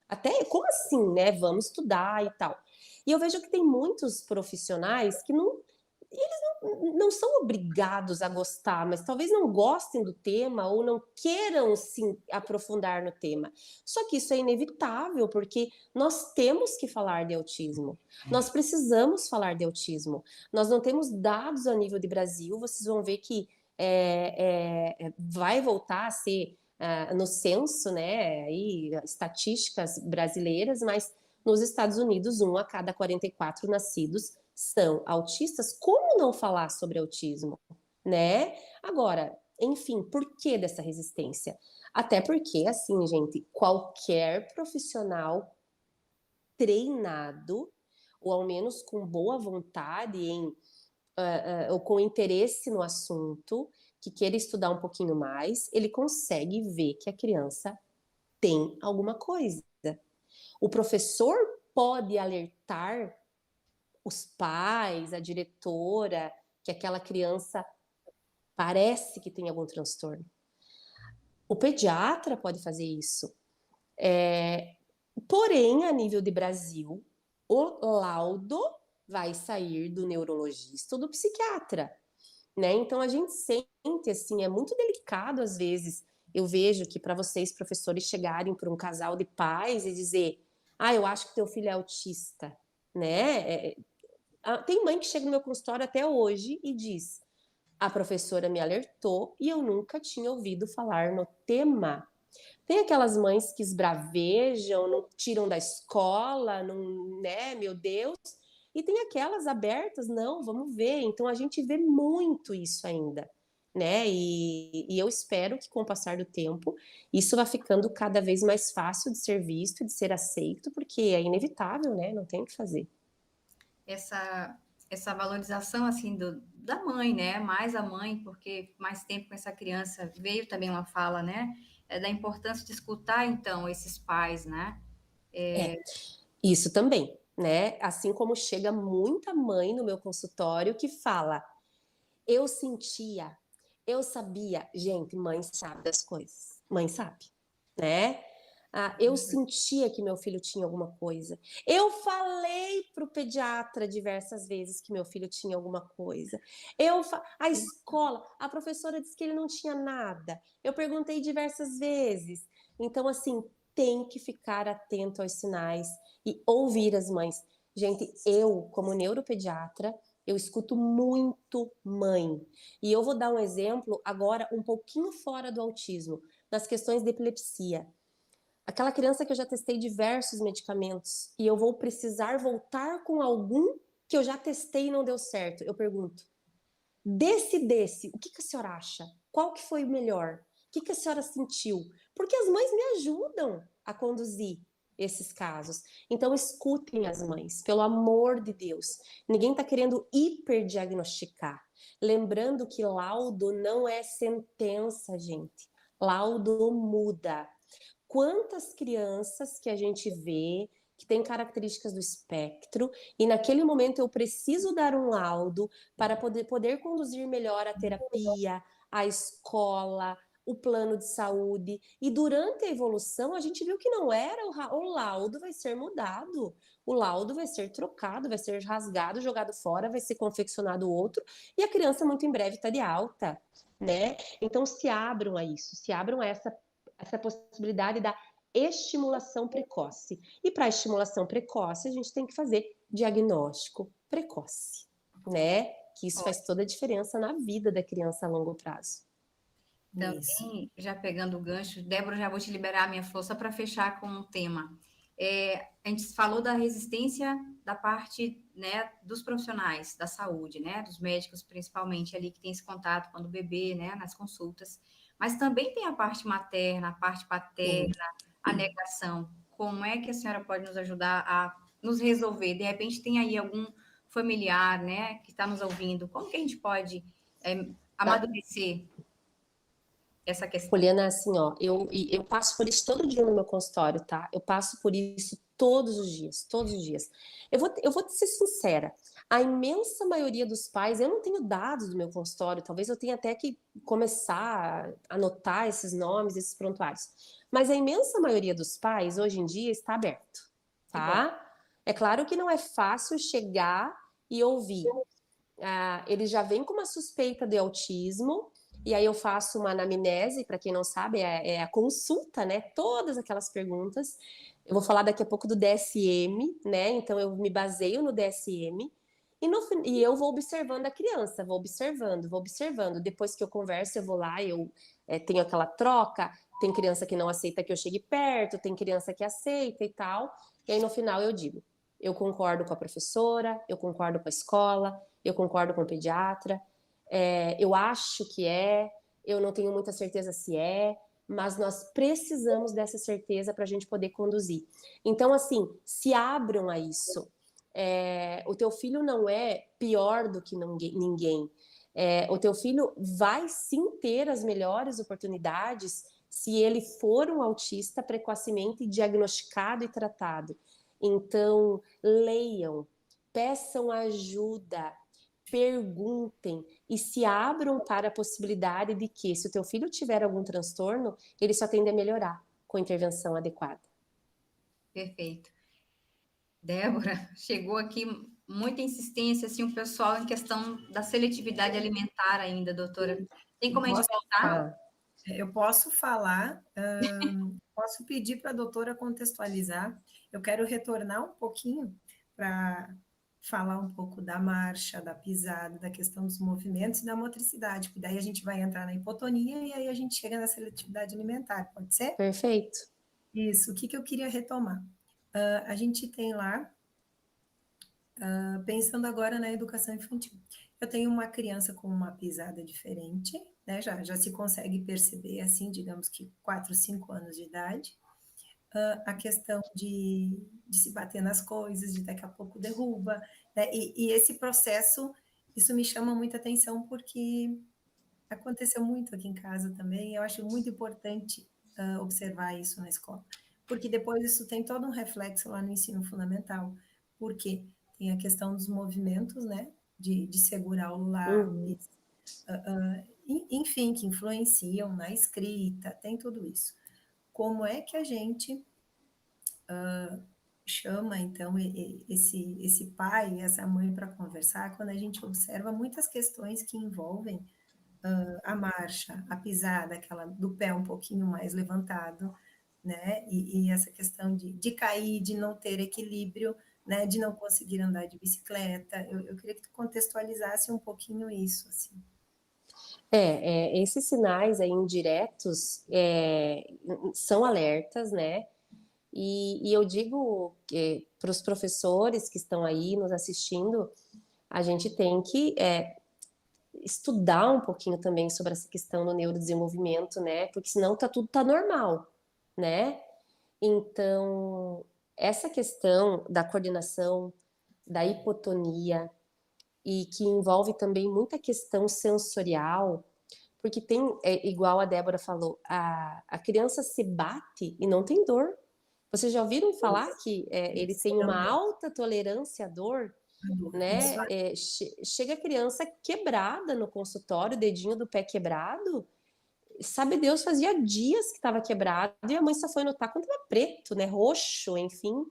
até, como assim, né? Vamos estudar e tal. E eu vejo que tem muitos profissionais que não são obrigados a gostar, mas talvez não gostem do tema ou não queiram se aprofundar no tema. Só que isso é inevitável, porque nós temos que falar de autismo. Nós precisamos falar de autismo. Nós não temos dados a nível de Brasil, vocês vão ver que vai voltar a ser no censo, né, aí, estatísticas brasileiras, mas nos Estados Unidos, 1 a cada 44 nascidos são autistas. Como não falar sobre autismo, né? Agora, enfim, por que dessa resistência? Até porque, assim, gente, qualquer profissional treinado, ou ao menos com boa vontade ou com interesse no assunto, que queira estudar um pouquinho mais, ele consegue ver que a criança tem alguma coisa. O professor pode alertar os pais, a diretora, que aquela criança parece que tem algum transtorno. O pediatra pode fazer isso. Porém, a nível de Brasil, o laudo vai sair do neurologista ou do psiquiatra, né? Então a gente sente assim, é muito delicado às vezes. Eu vejo que para vocês, professores, chegarem para um casal de pais e dizer: "Ah, eu acho que teu filho é autista", né? Tem mãe que chega no meu consultório até hoje e diz: a professora me alertou e eu nunca tinha ouvido falar no tema. Tem aquelas mães que esbravejam, não tiram da escola, não, né, meu Deus. E tem aquelas abertas, não, vamos ver. Então a gente vê muito isso ainda, né? E eu espero que com o passar do tempo isso vá ficando cada vez mais fácil de ser visto, de ser aceito, porque é inevitável, né? Não tem o que fazer. Essa valorização assim da mãe, né? Mais a mãe, porque mais tempo com essa criança veio também uma fala, né? Da importância de escutar então esses pais, né? Isso também, né? Assim como chega muita mãe no meu consultório que fala: eu sentia, eu sabia. Gente, mãe sabe das coisas. Mãe sabe, né? Eu sentia que meu filho tinha alguma coisa. Eu falei para o pediatra diversas vezes que meu filho tinha alguma coisa. A escola, a professora disse que ele não tinha nada. Eu perguntei diversas vezes. Então, assim, tem que ficar atento aos sinais e ouvir as mães. Gente, eu, como neuropediatra, eu escuto muito mãe. E eu vou dar um exemplo agora um pouquinho fora do autismo, nas questões de epilepsia. Aquela criança que eu já testei diversos medicamentos e eu vou precisar voltar com algum que eu já testei e não deu certo. Eu pergunto: desse, o que a senhora acha? Qual que foi o melhor? O que a senhora sentiu? Porque as mães me ajudam a conduzir esses casos. Então, escutem as mães, pelo amor de Deus. Ninguém está querendo hiperdiagnosticar. Lembrando que laudo não é sentença, gente. Laudo muda. quantas crianças que a gente vê que têm características do espectro, e naquele momento eu preciso dar um laudo para poder conduzir melhor a terapia, a escola, o plano de saúde. E durante a evolução, a gente viu que não era o laudo vai ser mudado, o laudo vai ser trocado, vai ser rasgado, jogado fora, vai ser confeccionado outro, e a criança muito em breve está de alta, né? Então se abram a isso, se abram a essa possibilidade da estimulação precoce. E para estimulação precoce, a gente tem que fazer diagnóstico precoce, né? Que isso faz toda a diferença na vida da criança a longo prazo. Também, já pegando o gancho, Débora, já vou te liberar a minha força para fechar com um tema. A gente falou da resistência da parte, né, dos profissionais da saúde, né, dos médicos principalmente ali que tem esse contato quando o bebê, né, nas consultas, mas também tem a parte materna, a parte paterna, a negação. Como é que a senhora pode nos ajudar a nos resolver? De repente tem aí algum familiar, né, que está nos ouvindo. Como que a gente pode amadurecer essa questão? Poliana, assim, ó, eu passo por isso todo dia no meu consultório, tá? Eu passo por isso todos os dias, todos os dias. Eu vou te ser sincera, a imensa maioria dos pais, eu não tenho dados do meu consultório, talvez eu tenha até que começar a anotar esses nomes, esses prontuários, mas a imensa maioria dos pais, hoje em dia, está aberto, tá? É claro que não é fácil chegar e ouvir. Ele já vem com uma suspeita de autismo, e aí eu faço uma anamnese, para quem não sabe, é a consulta, né? Todas aquelas perguntas. Eu vou falar daqui a pouco do DSM, né? Então eu me baseio no DSM e eu vou observando a criança, vou observando. Depois que eu converso, eu vou lá, eu tenho aquela troca. Tem criança que não aceita que eu chegue perto, tem criança que aceita e tal. E aí no final eu digo, eu concordo com a professora, eu concordo com a escola, eu concordo com o pediatra. Eu acho que eu não tenho muita certeza se mas nós precisamos dessa certeza para a gente poder conduzir. Então, assim, se abram a isso. O teu filho não é pior do que ninguém. O teu filho vai sim ter as melhores oportunidades se ele for um autista precocemente diagnosticado e tratado. Então, leiam, peçam ajuda, perguntem e se abram para a possibilidade de que, se o teu filho tiver algum transtorno, ele só tende a melhorar com intervenção adequada. Perfeito. Débora, chegou aqui muita insistência, assim, o pessoal em questão da seletividade alimentar ainda, doutora. Tem como a gente voltar? Eu posso falar, posso pedir para a doutora contextualizar. Eu quero retornar um pouquinho para falar um pouco da marcha, da pisada, da questão dos movimentos e da motricidade, porque daí a gente vai entrar na hipotonia e aí a gente chega na seletividade alimentar, pode ser? Perfeito. Isso, o que eu queria retomar? A gente tem lá, pensando agora na educação infantil, eu tenho uma criança com uma pisada diferente, né? Já se consegue perceber, assim, digamos que 4, 5 anos de idade, a questão de se bater nas coisas, de daqui a pouco derruba, né? E esse processo, isso me chama muita atenção porque aconteceu muito aqui em casa também, eu acho muito importante observar isso na escola, porque depois isso tem todo um reflexo lá no ensino fundamental, porque tem a questão dos movimentos, né, de segurar o lápis, enfim, que influenciam na escrita, tem tudo isso. Como é que a gente chama, então, esse pai e essa mãe para conversar quando a gente observa muitas questões que envolvem a marcha, a pisada, aquela do pé um pouquinho mais levantado, né? E essa questão de cair, de não ter equilíbrio, né? De não conseguir andar de bicicleta. Eu queria que tu contextualizasse um pouquinho isso, assim. Esses sinais aí indiretos são alertas, né? E eu digo para os professores que estão aí nos assistindo, a gente tem que estudar um pouquinho também sobre essa questão do neurodesenvolvimento, né? Porque senão tudo tá normal, né? Então, essa questão da coordenação, da hipotonia, e que envolve também muita questão sensorial, porque tem, igual a Débora falou, a criança se bate e não tem dor. Vocês já ouviram falar que ele tem uma alta tolerância à dor, né? Chega a criança quebrada no consultório, dedinho do pé quebrado, sabe Deus, fazia dias que estava quebrado e a mãe só foi notar quando estava preto, né? Roxo, enfim.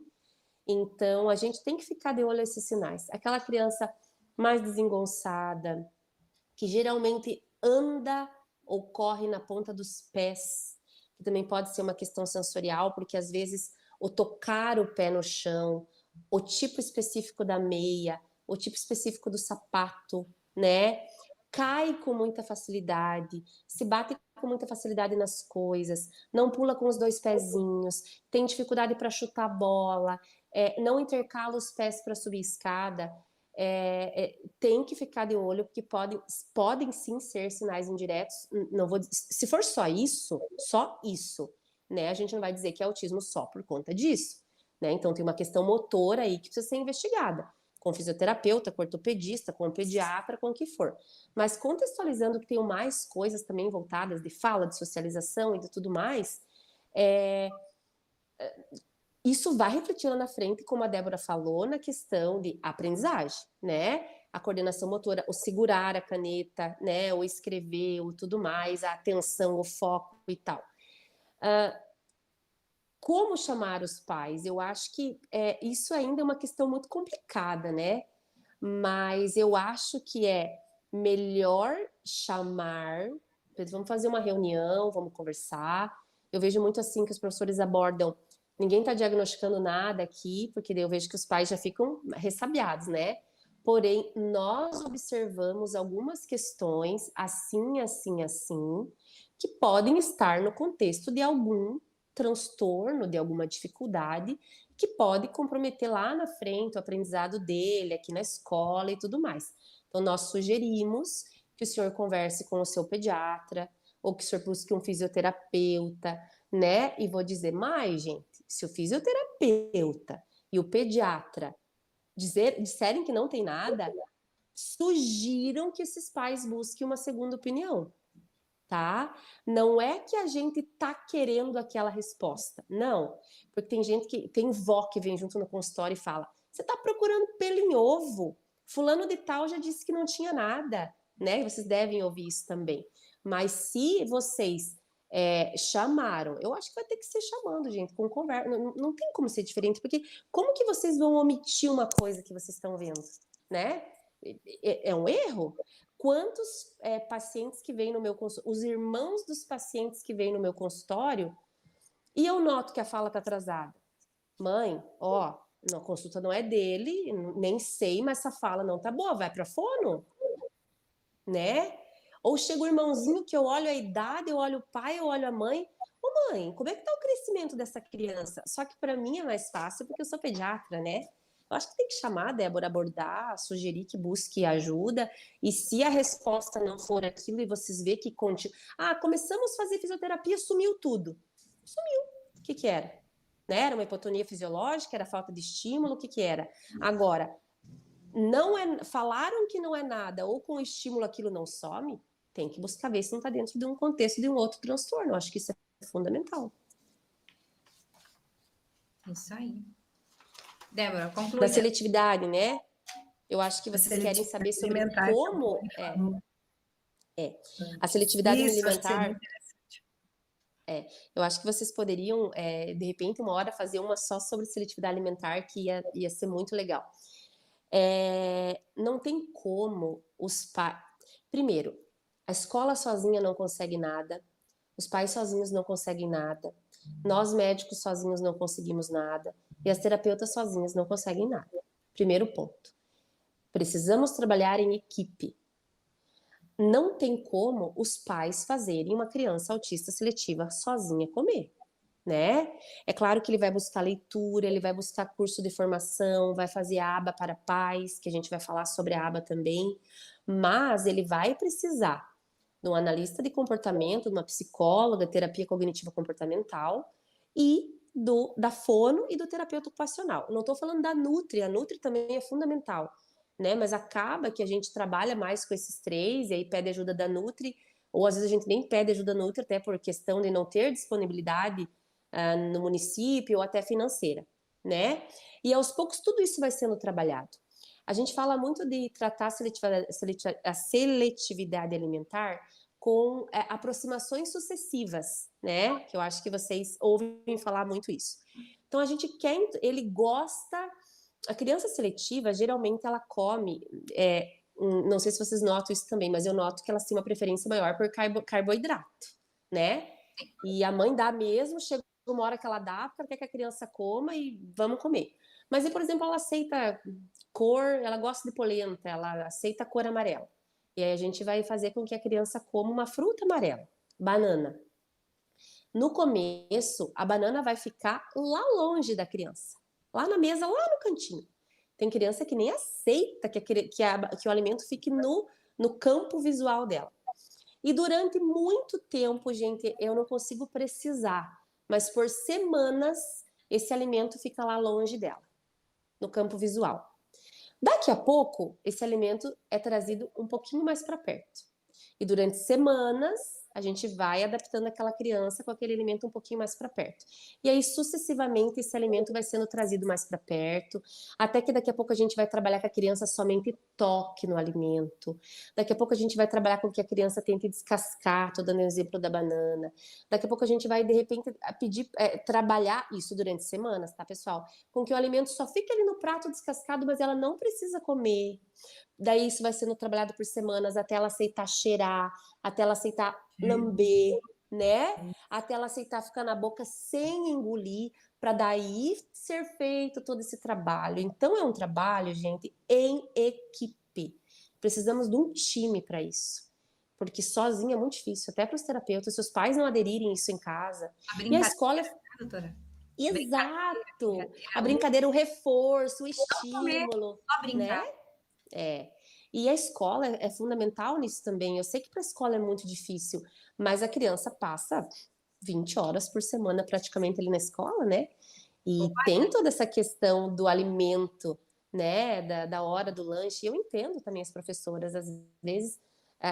Então, a gente tem que ficar de olho nesses sinais. Aquela criança mais desengonçada, que geralmente anda ou corre na ponta dos pés, que também pode ser uma questão sensorial, porque às vezes o tocar o pé no chão, o tipo específico da meia, o tipo específico do sapato, né? Cai com muita facilidade, se bate com muita facilidade nas coisas, não pula com os dois pezinhos, tem dificuldade para chutar a bola, não intercala os pés para subir escada. Tem que ficar de olho, porque podem sim ser sinais indiretos. Não vou, se for só isso, né? A gente não vai dizer que é autismo só por conta disso, né? Então tem uma questão motora aí que precisa ser investigada, com fisioterapeuta, com ortopedista, com pediatra, com o que for. Mas contextualizando que tem mais coisas também voltadas de fala, de socialização e de tudo mais, isso vai refletir lá na frente, como a Débora falou, na questão de aprendizagem, né? A coordenação motora, o segurar a caneta, né? O escrever, o tudo mais, a atenção, o foco e tal. Como chamar os pais? Eu acho que isso ainda é uma questão muito complicada, né? Mas eu acho que é melhor chamar, vamos fazer uma reunião, vamos conversar. Eu vejo muito assim que os professores abordam, ninguém está diagnosticando nada aqui, porque daí eu vejo que os pais já ficam ressabiados, né? Porém, nós observamos algumas questões assim, assim, assim, que podem estar no contexto de algum transtorno, de alguma dificuldade, que pode comprometer lá na frente o aprendizado dele, aqui na escola e tudo mais. Então, nós sugerimos que o senhor converse com o seu pediatra, ou que o senhor busque um fisioterapeuta, né? E vou dizer mais, gente, se o fisioterapeuta e o pediatra disserem que não tem nada, sugiram que esses pais busquem uma segunda opinião, tá? Não é que a gente tá querendo aquela resposta, não. Porque tem gente que, tem vó que vem junto no consultório e fala, você tá procurando pelo em ovo, fulano de tal já disse que não tinha nada, né? Vocês devem ouvir isso também. Mas se vocês chamaram, eu acho que vai ter que ser chamando, gente, com conversa, não tem como ser diferente, porque como que vocês vão omitir uma coisa que vocês estão vendo, né? É um erro? Quantos pacientes que vêm no meu consultório, os irmãos dos pacientes que vêm no meu consultório, e eu noto que a fala está atrasada. Mãe, ó, a consulta não é dele, nem sei, mas essa fala não tá boa, vai para fono, né? Ou chega o irmãozinho que eu olho a idade, eu olho o pai, eu olho a mãe. Ô mãe, como é que tá o crescimento dessa criança? Só que para mim é mais fácil porque eu sou pediatra, né? Eu acho que tem que chamar a Débora, abordar, sugerir que busque ajuda. E se a resposta não for aquilo e vocês vê que começamos a fazer fisioterapia, sumiu tudo. Sumiu. O que era? Né? Era uma hipotonia fisiológica, era falta de estímulo, o que era? Agora, falaram que não é nada, ou com estímulo aquilo não some, tem que buscar ver se não está dentro de um contexto de um outro transtorno. Eu acho que isso é fundamental. Isso aí. Débora, conclui. Da seletividade, né? Eu acho que vocês querem saber sobre como a seletividade alimentar. Eu acho que vocês poderiam, de repente, uma hora fazer uma só sobre seletividade alimentar, que ia ser muito legal. Não tem como os pais. Primeiro, a escola sozinha não consegue nada, os pais sozinhos não conseguem nada, nós médicos sozinhos não conseguimos nada, e as terapeutas sozinhas não conseguem nada. Primeiro ponto. Precisamos trabalhar em equipe. Não tem como os pais fazerem uma criança autista seletiva sozinha comer, né? É claro que ele vai buscar leitura, ele vai buscar curso de formação, vai fazer aba para pais, que a gente vai falar sobre a aba também, mas ele vai precisar de um analista de comportamento, de uma psicóloga, terapia cognitiva comportamental e da fono e do terapeuta ocupacional. Não estou falando da Nutri, a Nutri também é fundamental, né? Mas acaba que a gente trabalha mais com esses três e aí pede ajuda da Nutri, ou às vezes a gente nem pede ajuda Nutri, até por questão de não ter disponibilidade no município ou até financeira, né? E aos poucos tudo isso vai sendo trabalhado. A gente fala muito de tratar a seletividade alimentar com aproximações sucessivas, né? Que eu acho que vocês ouvem falar muito isso. Então a gente quer, ele gosta. A criança seletiva, geralmente, ela come. Não sei se vocês notam isso também, mas eu noto que ela tem uma preferência maior por carboidrato, né? E a mãe dá mesmo, chega uma hora que ela dá, porque ela quer que a criança coma e vamos comer. Mas, e, por exemplo, ela aceita cor, ela gosta de polenta, ela aceita a cor amarela. E aí a gente vai fazer com que a criança coma uma fruta amarela, banana. No começo, a banana vai ficar lá longe da criança, lá na mesa, lá no cantinho. Tem criança que nem aceita que o alimento fique no campo visual dela. E durante muito tempo, gente, eu não consigo precisar, mas por semanas esse alimento fica lá longe dela, no campo visual. Daqui a pouco, esse alimento é trazido um pouquinho mais para perto. E durante semanas, a gente vai adaptando aquela criança com aquele alimento um pouquinho mais para perto. E aí, sucessivamente, esse alimento vai sendo trazido mais para perto, até que daqui a pouco a gente vai trabalhar que a criança somente toque no alimento. Daqui a pouco a gente vai trabalhar com que a criança tente descascar, tô dando o exemplo da banana. Daqui a pouco a gente vai, de repente, trabalhar isso durante semanas, tá, pessoal? Com que o alimento só fique ali no prato descascado, mas ela não precisa comer. Daí isso vai sendo trabalhado por semanas até ela aceitar cheirar, até ela aceitar lamber, né? Até ela aceitar ficar na boca sem engolir, para daí ser feito todo esse trabalho. Então é um trabalho, gente, em equipe. Precisamos de um time para isso. Porque sozinha é muito difícil, até para os terapeutas, se os pais não aderirem isso em casa. E a escola. Doutora? Exato! A brincadeira, o reforço, o estímulo. Só brincar. Né? E a escola é fundamental nisso também. Eu sei que para a escola é muito difícil, mas a criança passa 20 horas por semana praticamente ali na escola, né? E tem toda essa questão do alimento, né? Da hora do lanche. E eu entendo também as professoras, às vezes,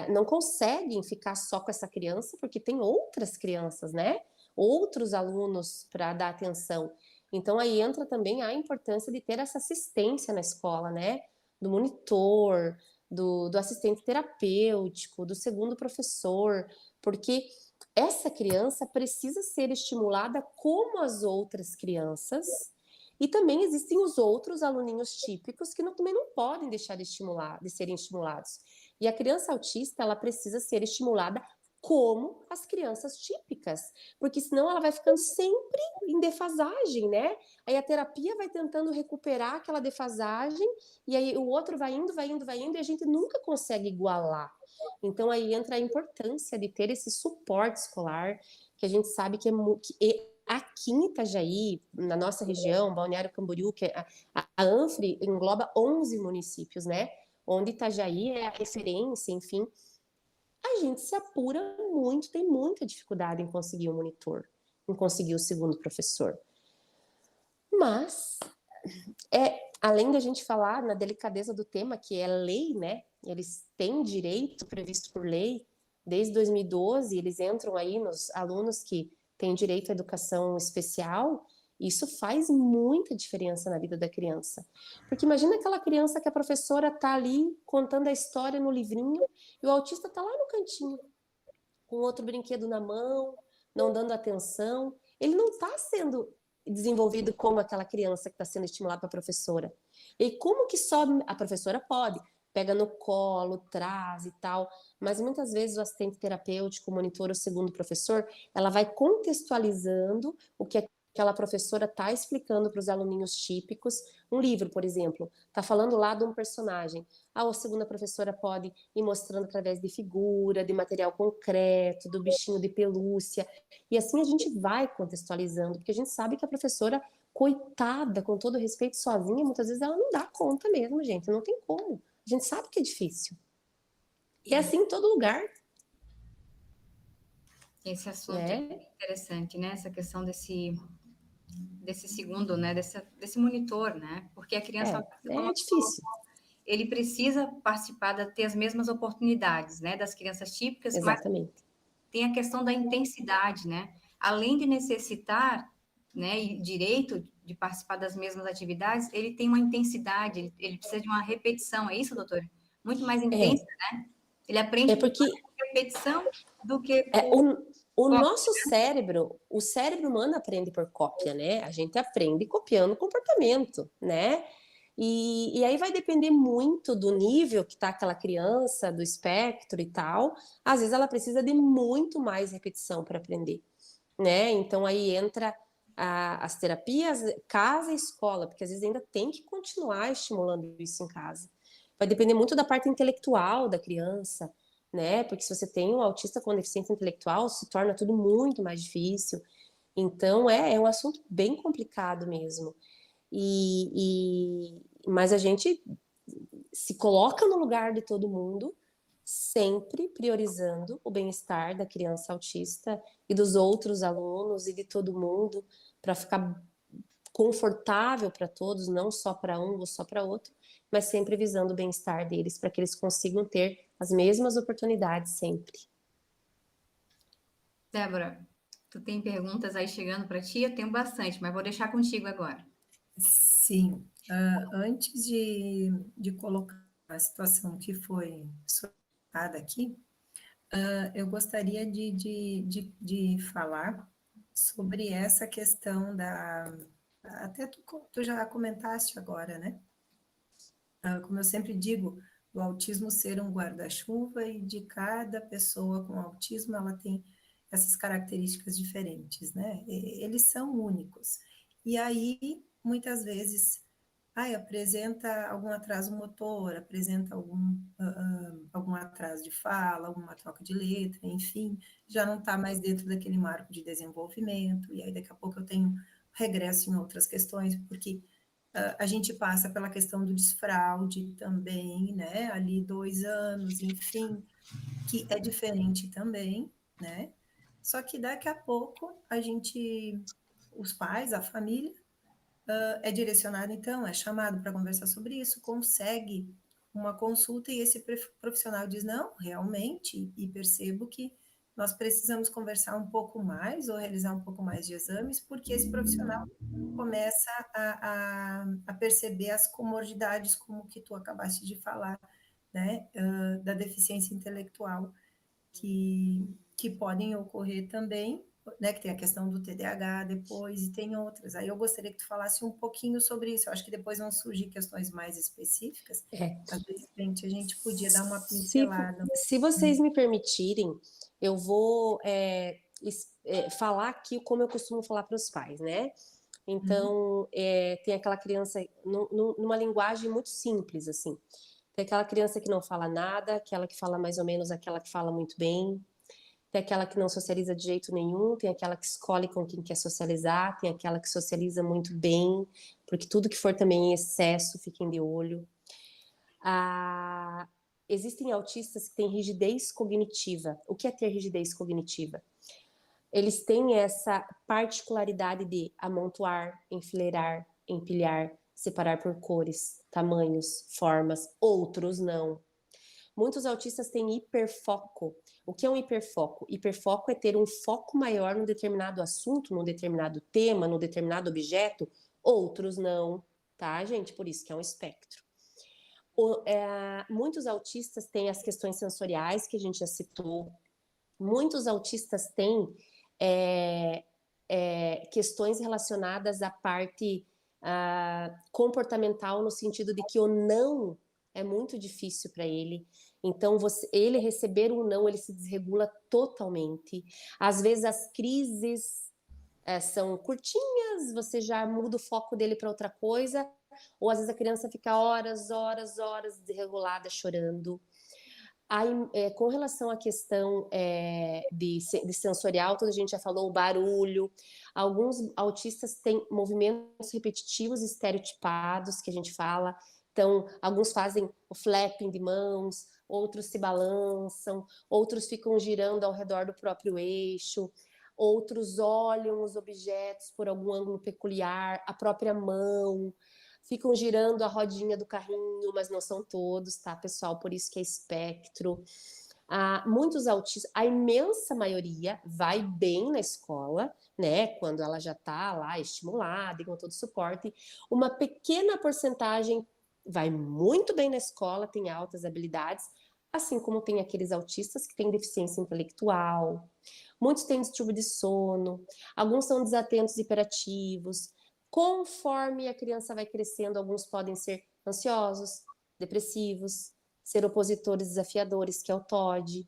não conseguem ficar só com essa criança, porque tem outras crianças, né? Outros alunos para dar atenção. Então aí entra também a importância de ter essa assistência na escola, né? Do monitor, do assistente terapêutico, do segundo professor, porque essa criança precisa ser estimulada como as outras crianças, e também existem os outros aluninhos típicos que também não podem deixar de serem estimulados. E a criança autista, ela precisa ser estimulada como as crianças típicas, porque senão ela vai ficando sempre em defasagem, né? Aí a terapia vai tentando recuperar aquela defasagem, e aí o outro vai indo, e a gente nunca consegue igualar. Então aí entra a importância de ter esse suporte escolar, que a gente sabe que aqui em Itajaí, na nossa região, Balneário Camboriú, que a Anfre engloba 11 municípios, né? Onde Itajaí é a referência, enfim. A gente se apura muito, tem muita dificuldade em conseguir um monitor, em conseguir o segundo professor. Mas, além da gente falar na delicadeza do tema, que é lei, né? Eles têm direito previsto por lei. Desde 2012, eles entram aí nos alunos que têm direito à educação especial. Isso faz muita diferença na vida da criança. Porque imagina aquela criança que a professora está ali contando a história no livrinho e o autista está lá no cantinho, com outro brinquedo na mão, não dando atenção. Ele não está sendo desenvolvido como aquela criança que está sendo estimulada pela professora. E como que só a professora pode? Pega no colo, traz e tal, mas muitas vezes o assistente terapêutico, o monitor, o segundo professor, ela vai contextualizando o que aquela professora está explicando para os aluninhos típicos. Um livro, por exemplo, está falando lá de um personagem. A segunda professora pode ir mostrando através de figura, de material concreto, do bichinho de pelúcia. E assim a gente vai contextualizando, porque a gente sabe que a professora, coitada, com todo respeito, sozinha, muitas vezes ela não dá conta mesmo, gente. Não tem como. A gente sabe que é difícil. E é assim em todo lugar. Esse assunto é interessante, né? Essa questão desse segundo, né? Desse monitor, né? Porque a criança é difícil. ele precisa participar, ter as mesmas oportunidades, né, das crianças típicas, Exatamente. mas tem a questão da intensidade, né? Além de necessitar, né, e direito de participar das mesmas atividades, ele tem uma intensidade, ele precisa de uma repetição, é isso, doutora? Muito mais intensa, né? Ele aprende por Porque repetição do que por o cópia. nosso cérebro, o cérebro humano aprende por cópia, né? A gente aprende copiando comportamento, né? E aí vai depender muito do nível que está aquela criança, do espectro e tal. Às vezes ela precisa de muito mais repetição para aprender, né? Então aí entra as terapias, casa e escola, porque às vezes ainda tem que continuar estimulando isso em casa. Vai depender muito da parte intelectual da criança, né? Porque se você tem um autista com deficiência intelectual, se torna tudo muito mais difícil. Então é um assunto bem complicado mesmo. Mas a gente se coloca no lugar de todo mundo, sempre priorizando o bem-estar da criança autista e dos outros alunos e de todo mundo, para ficar confortável para todos, não só para um ou só para outro, mas sempre visando o bem-estar deles, para que eles consigam ter as mesmas oportunidades sempre. Débora, tu tem perguntas aí chegando para ti? Eu tenho bastante, mas vou deixar contigo agora. Sim, antes de colocar a situação que foi solicitada aqui, eu gostaria de falar sobre essa questão até tu já comentaste agora, né? Como eu sempre digo, o autismo ser um guarda-chuva e de cada pessoa com autismo ela tem essas características diferentes, né? Eles são únicos. E aí, muitas vezes, apresenta algum atraso motor, apresenta algum atraso de fala, alguma troca de letra, enfim, já não está mais dentro daquele marco de desenvolvimento, e aí daqui a pouco eu tenho regresso em outras questões, porque a gente passa pela questão do desfraude também, né, ali 2 anos, enfim, que é diferente também, né, só que daqui a pouco os pais, a família, é direcionado, então, é chamado para conversar sobre isso, consegue uma consulta e esse profissional diz, não, realmente, e percebo que nós precisamos conversar um pouco mais ou realizar um pouco mais de exames, porque esse profissional começa a perceber as comorbidades, como que tu acabaste de falar, né, da deficiência intelectual, que podem ocorrer também, né, que tem a questão do TDAH depois, e tem outras. Aí eu gostaria que tu falasse um pouquinho sobre isso. Eu acho que depois vão surgir questões mais específicas, mas de repente a gente podia dar uma pincelada. Se vocês me permitirem, eu vou falar aqui como eu costumo falar para os pais, né? Então, tem aquela criança numa linguagem muito simples, assim. Tem aquela criança que não fala nada, aquela que fala mais ou menos, aquela que fala muito bem, tem aquela que não socializa de jeito nenhum, tem aquela que escolhe com quem quer socializar, tem aquela que socializa muito bem, porque tudo que for também em excesso, fiquem de olho. Existem autistas que têm rigidez cognitiva. O que é ter rigidez cognitiva? Eles têm essa particularidade de amontoar, enfileirar, empilhar, separar por cores, tamanhos, formas, outros não. Muitos autistas têm hiperfoco. O que é um hiperfoco? Hiperfoco é ter um foco maior num determinado assunto, num determinado tema, num determinado objeto, outros não, tá, gente? Por isso que é um espectro. Muitos autistas têm as questões sensoriais que a gente já citou. Muitos autistas têm questões relacionadas à parte comportamental, no sentido de que o não é muito difícil para ele. Então, ele receber um não, ele se desregula totalmente. Às vezes, as crises são curtinhas, você já muda o foco dele para outra coisa, ou às vezes a criança fica horas desregulada, chorando. Aí, com relação à questão de sensorial, toda a gente já falou, o barulho. Alguns autistas têm movimentos repetitivos estereotipados, que a gente fala. Então, alguns fazem o flapping de mãos, outros se balançam, outros ficam girando ao redor do próprio eixo, outros olham os objetos por algum ângulo peculiar, a própria mão. ficam girando a rodinha do carrinho, mas não são todos, tá, pessoal? Por isso que é espectro. Muitos autistas, a imensa maioria vai bem na escola, né? Quando ela já está lá estimulada e com todo o suporte. Uma pequena porcentagem vai muito bem na escola, tem altas habilidades, assim como tem aqueles autistas que têm deficiência intelectual. Muitos têm distúrbio de sono, alguns são desatentos e hiperativos. Conforme a criança vai crescendo, alguns podem ser ansiosos, depressivos, ser opositores desafiadores, que é o TOD,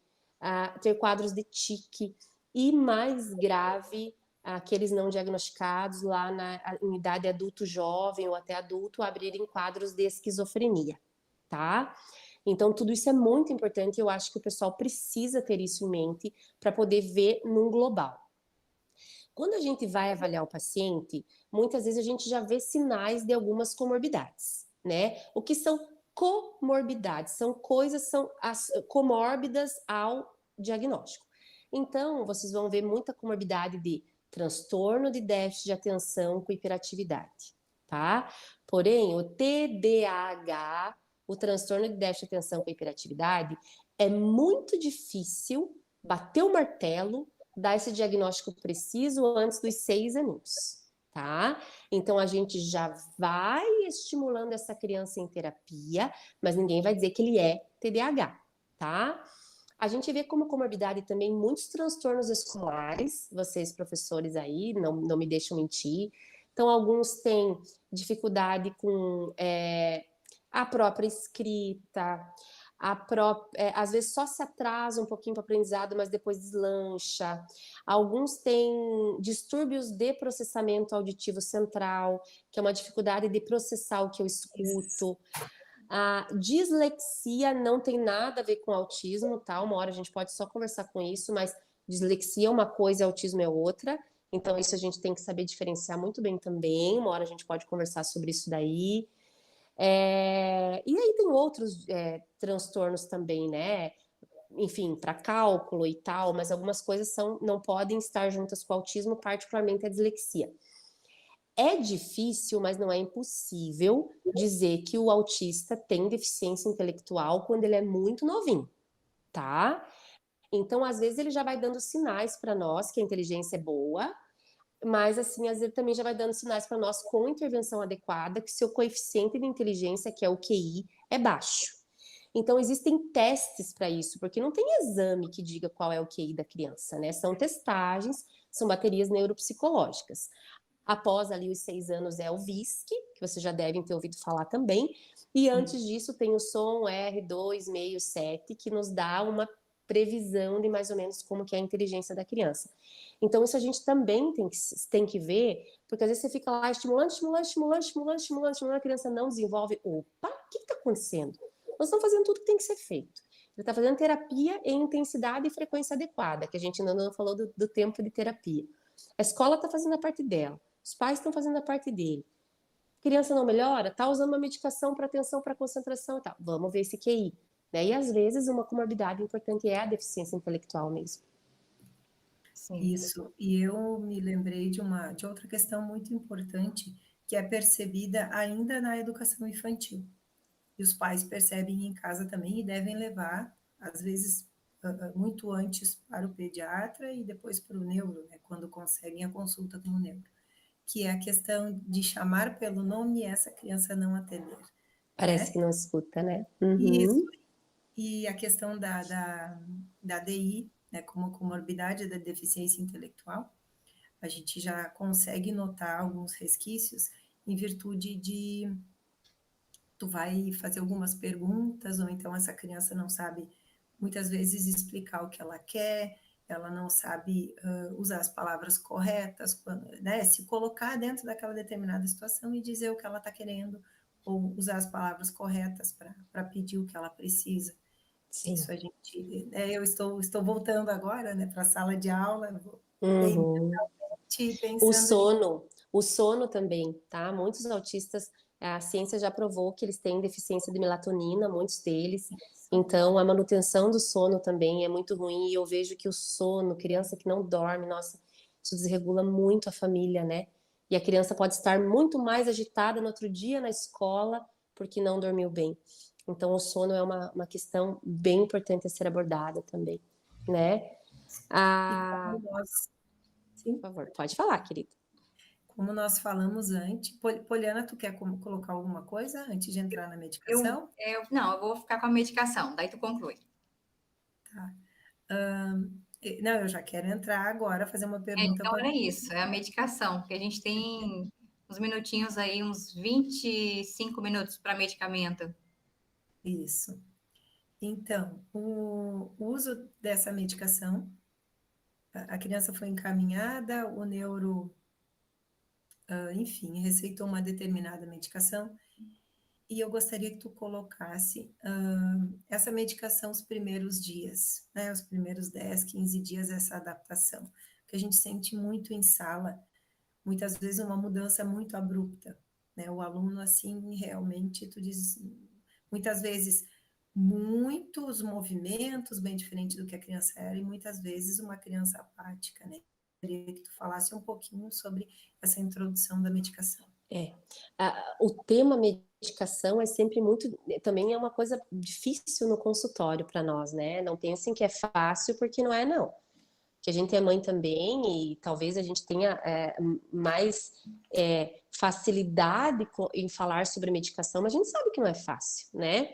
ter quadros de tique, e mais grave, aqueles não diagnosticados lá em idade adulto jovem ou até adulto, abrirem quadros de esquizofrenia, tá? Então, tudo isso é muito importante e eu acho que o pessoal precisa ter isso em mente para poder ver num global. Quando a gente vai avaliar o paciente, muitas vezes a gente já vê sinais de algumas comorbidades, né? O que são comorbidades? São coisas, são comórbidas ao diagnóstico. Então, vocês vão ver muita comorbidade de transtorno de déficit de atenção com hiperatividade, tá? Porém, o TDAH, o transtorno de déficit de atenção com hiperatividade, é muito difícil bater o martelo, dar esse diagnóstico preciso antes dos 6 aninhos, tá? Então, a gente já vai estimulando essa criança em terapia, mas ninguém vai dizer que ele é TDAH, tá? A gente vê como comorbidade também muitos transtornos escolares, vocês professores aí, não me deixam mentir. Então, alguns têm dificuldade com a própria escrita, às vezes só se atrasa um pouquinho para o aprendizado, mas depois deslancha. Alguns têm distúrbios de processamento auditivo central, que é uma dificuldade de processar o que eu escuto. A dislexia não tem nada a ver com autismo, tá? Uma hora a gente pode só conversar com isso, mas dislexia é uma coisa e autismo é outra. Então, isso a gente tem que saber diferenciar muito bem também. Uma hora a gente pode conversar sobre isso daí. E aí tem outros transtornos também, né? Enfim, para cálculo e tal, mas algumas coisas não podem estar juntas com o autismo, particularmente a dislexia. É difícil, mas não é impossível dizer que o autista tem deficiência intelectual quando ele é muito novinho, tá? Então, às vezes, ele já vai dando sinais para nós que a inteligência é boa, mas, assim, às vezes ele também já vai dando sinais para nós com intervenção adequada que seu coeficiente de inteligência, que é o QI, é baixo. Então, existem testes para isso, porque não tem exame que diga qual é o QI da criança, né? São testagens, são baterias neuropsicológicas. Após ali os 6 anos é o VISC, que vocês já devem ter ouvido falar também. E antes disso tem o som R267, que nos dá uma previsão de mais ou menos como que é a inteligência da criança. Então isso a gente também tem que ver, porque às vezes você fica lá estimulando, a criança não desenvolve. Opa, o que está acontecendo? Nós estamos fazendo tudo que tem que ser feito. Ele está fazendo terapia em intensidade e frequência adequada, que a gente ainda não falou do tempo de terapia. A escola está fazendo a parte dela. Os pais estão fazendo a parte dele. A criança não melhora, está usando uma medicação para atenção, para concentração e tal. Vamos ver esse QI. Né? E às vezes uma comorbidade importante é a deficiência intelectual mesmo. Sim. Isso. E eu me lembrei de outra questão muito importante que é percebida ainda na educação infantil. E os pais percebem em casa também e devem levar, às vezes, muito antes para o pediatra e depois para o neuro, né, quando conseguem a consulta com o neuro, que é a questão de chamar pelo nome e essa criança não atender. Parece, né? Que não escuta, né? Uhum. Isso. E a questão da DI, né, como comorbidade da deficiência intelectual, a gente já consegue notar alguns resquícios em virtude de tu vai fazer algumas perguntas, ou então essa criança não sabe, muitas vezes, explicar o que ela quer, ela não sabe usar as palavras corretas, né, se colocar dentro daquela determinada situação e dizer o que ela está querendo, ou usar as palavras corretas para pedir o que ela precisa. Sim. Isso a gente... eu estou voltando agora, né, para a sala de aula, pensando... O sono também, tá? Muitos autistas, a ciência já provou que eles têm deficiência de melatonina, muitos deles. Então, a manutenção do sono também é muito ruim. E eu vejo que o sono, criança que não dorme, nossa, isso desregula muito a família, né? E a criança pode estar muito mais agitada no outro dia na escola porque não dormiu bem. Então, o sono é uma questão bem importante a ser abordada também, né? E como nós, Sim, por favor, pode falar, querida. como nós falamos antes, Poliana, tu quer colocar alguma coisa antes de entrar na medicação? Não, eu vou ficar com a medicação, daí tu conclui. Tá. Não, eu já quero entrar agora, fazer uma pergunta Então para é isso, é a medicação, porque a gente tem uns minutinhos aí, uns 25 minutos para medicamento. isso. Então, o uso dessa medicação, a criança foi encaminhada, o neuro, enfim, receitou uma determinada medicação, e eu gostaria que tu colocasse essa medicação os primeiros dias, né, os primeiros 10, 15 dias, essa adaptação, que a gente sente muito em sala, muitas vezes uma mudança muito abrupta, né, o aluno, assim, realmente, tu diz, muitas vezes, muitos movimentos, bem diferente do que a criança era, e muitas vezes uma criança apática, né, eu queria que tu falasse um pouquinho sobre essa introdução da medicação. O tema medicação é sempre muito, também é uma coisa difícil no consultório para nós, né? Não pensem que é fácil, porque não é, não. Que a gente é mãe também e talvez a gente tenha mais facilidade em falar sobre medicação, mas a gente sabe que não é fácil, né?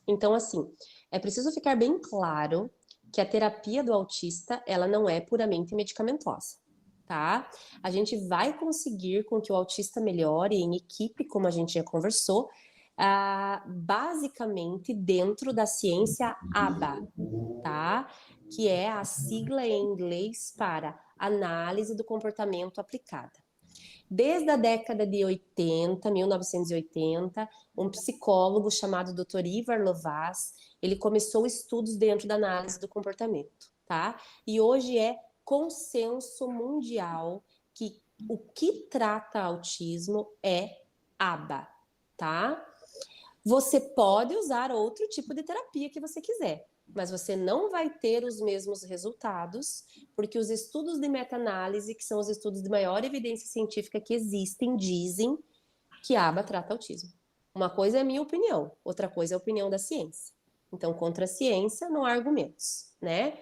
Então, assim, é preciso ficar bem claro que a terapia do autista, ela não é puramente medicamentosa. Tá? A gente vai conseguir com que o autista melhore em equipe, como a gente já conversou, basicamente dentro da ciência ABA, tá? Que é a sigla em inglês para Análise do Comportamento Aplicada. Desde a década de 80, 1980, um psicólogo chamado Dr. Ivar Lovaas, ele começou estudos dentro da análise do comportamento, tá? E hoje é consenso mundial que o que trata autismo é ABA, tá? Você pode usar outro tipo de terapia que você quiser, mas você não vai ter os mesmos resultados, porque os estudos de meta-análise, que são os estudos de maior evidência científica que existem, dizem que ABA trata autismo. Uma coisa é a minha opinião, outra coisa é a opinião da ciência. Então, contra a ciência, não há argumentos, né?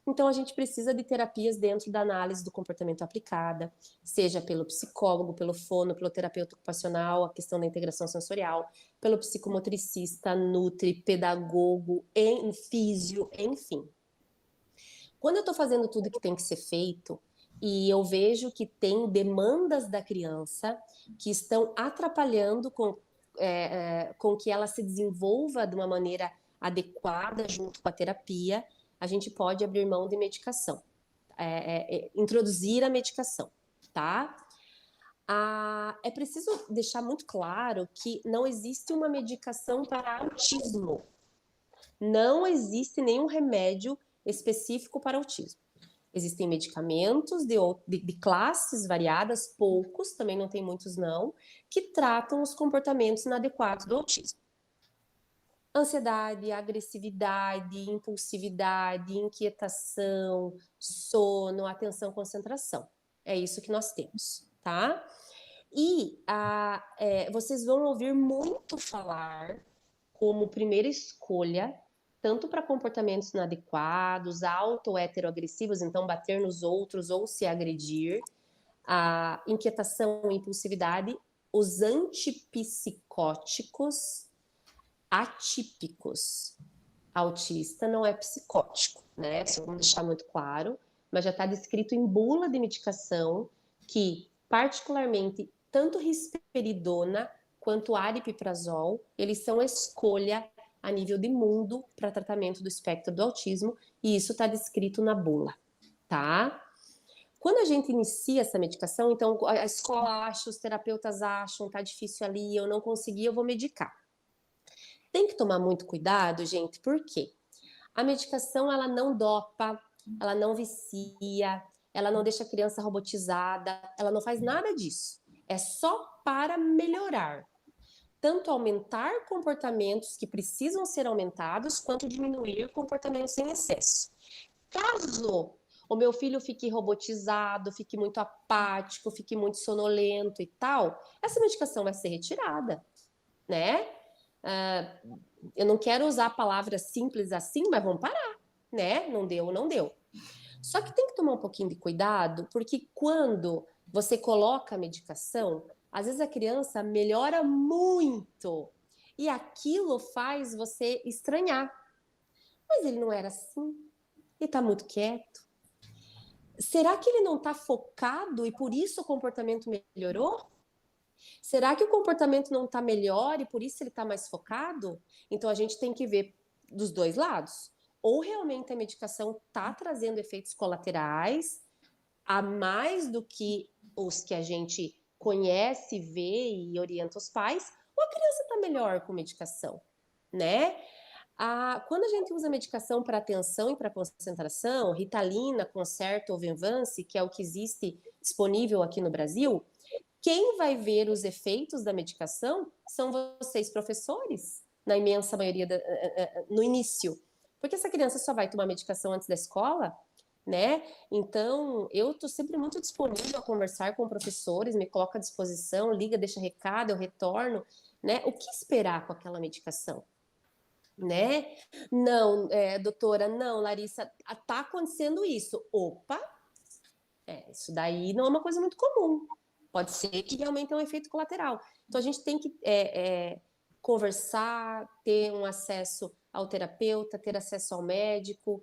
Então, a gente precisa de terapias dentro da análise do comportamento aplicada, seja pelo psicólogo, pelo fono, pelo terapeuta ocupacional, a questão da integração sensorial, pelo psicomotricista, nutri, pedagogo, físio, enfim. Quando eu estou fazendo tudo que tem que ser feito e eu vejo que tem demandas da criança que estão atrapalhando com que ela se desenvolva de uma maneira adequada junto com a terapia, a gente pode abrir mão de medicação, introduzir a medicação, tá? É preciso deixar muito claro que não existe uma medicação para autismo. Não existe nenhum remédio específico para autismo. Existem medicamentos de classes variadas, poucos, também não tem muitos não, que tratam os comportamentos inadequados do autismo. Ansiedade, agressividade, impulsividade, inquietação, sono, atenção, concentração. É isso que nós temos, tá? E vocês vão ouvir muito falar como primeira escolha, tanto para comportamentos inadequados, auto ou heteroagressivos, então bater nos outros ou se agredir, a inquietação e impulsividade, os antipsicóticos atípicos. Autista não é psicótico, né? Isso vamos deixar muito claro, mas já está descrito em bula de medicação que, particularmente, tanto risperidona quanto aripiprazol, eles são escolha a nível de mundo para tratamento do espectro do autismo, e isso está descrito na bula, tá? Quando a gente inicia essa medicação, então a escola acha, os terapeutas acham, tá difícil ali, eu não consegui, eu vou medicar. Tem que tomar muito cuidado, gente, porque a medicação, ela não dopa, ela não vicia, ela não deixa a criança robotizada, ela não faz nada disso. É só para melhorar. Tanto aumentar comportamentos que precisam ser aumentados, quanto diminuir comportamentos em excesso. Caso o meu filho fique robotizado, fique muito apático, fique muito sonolento e tal, essa medicação vai ser retirada, né? Ah, eu não quero usar a palavra simples assim, mas vamos parar, né? Não deu, não deu. Só que tem que tomar um pouquinho de cuidado, porque quando você coloca a medicação, às vezes a criança melhora muito e aquilo faz você estranhar. Mas ele não era assim, ele tá muito quieto. Será que ele não tá focado e por isso o comportamento melhorou? Será que o comportamento não tá melhor e por isso ele tá mais focado? Então a gente tem que ver dos dois lados. Ou realmente a medicação tá trazendo efeitos colaterais a mais do que os que a gente conhece, vê e orienta os pais, ou a criança está melhor com medicação, né? Quando a gente usa medicação para atenção e para concentração, Ritalina, Concerta ou Venvance, que é o que existe disponível aqui no Brasil, quem vai ver os efeitos da medicação são vocês, professores, na imensa maioria, no início. Porque essa criança só vai tomar medicação antes da escola, né? Então, eu estou sempre muito disponível a conversar com professores, me coloco à disposição, liga, deixa recado, eu retorno, né? O que esperar com aquela medicação, né? Não, doutora, não, Larissa, tá acontecendo isso. Opa, isso daí não é uma coisa muito comum. Pode ser que realmente é um efeito colateral. Então, a gente tem que conversar, ter um acesso ao terapeuta, ter acesso ao médico,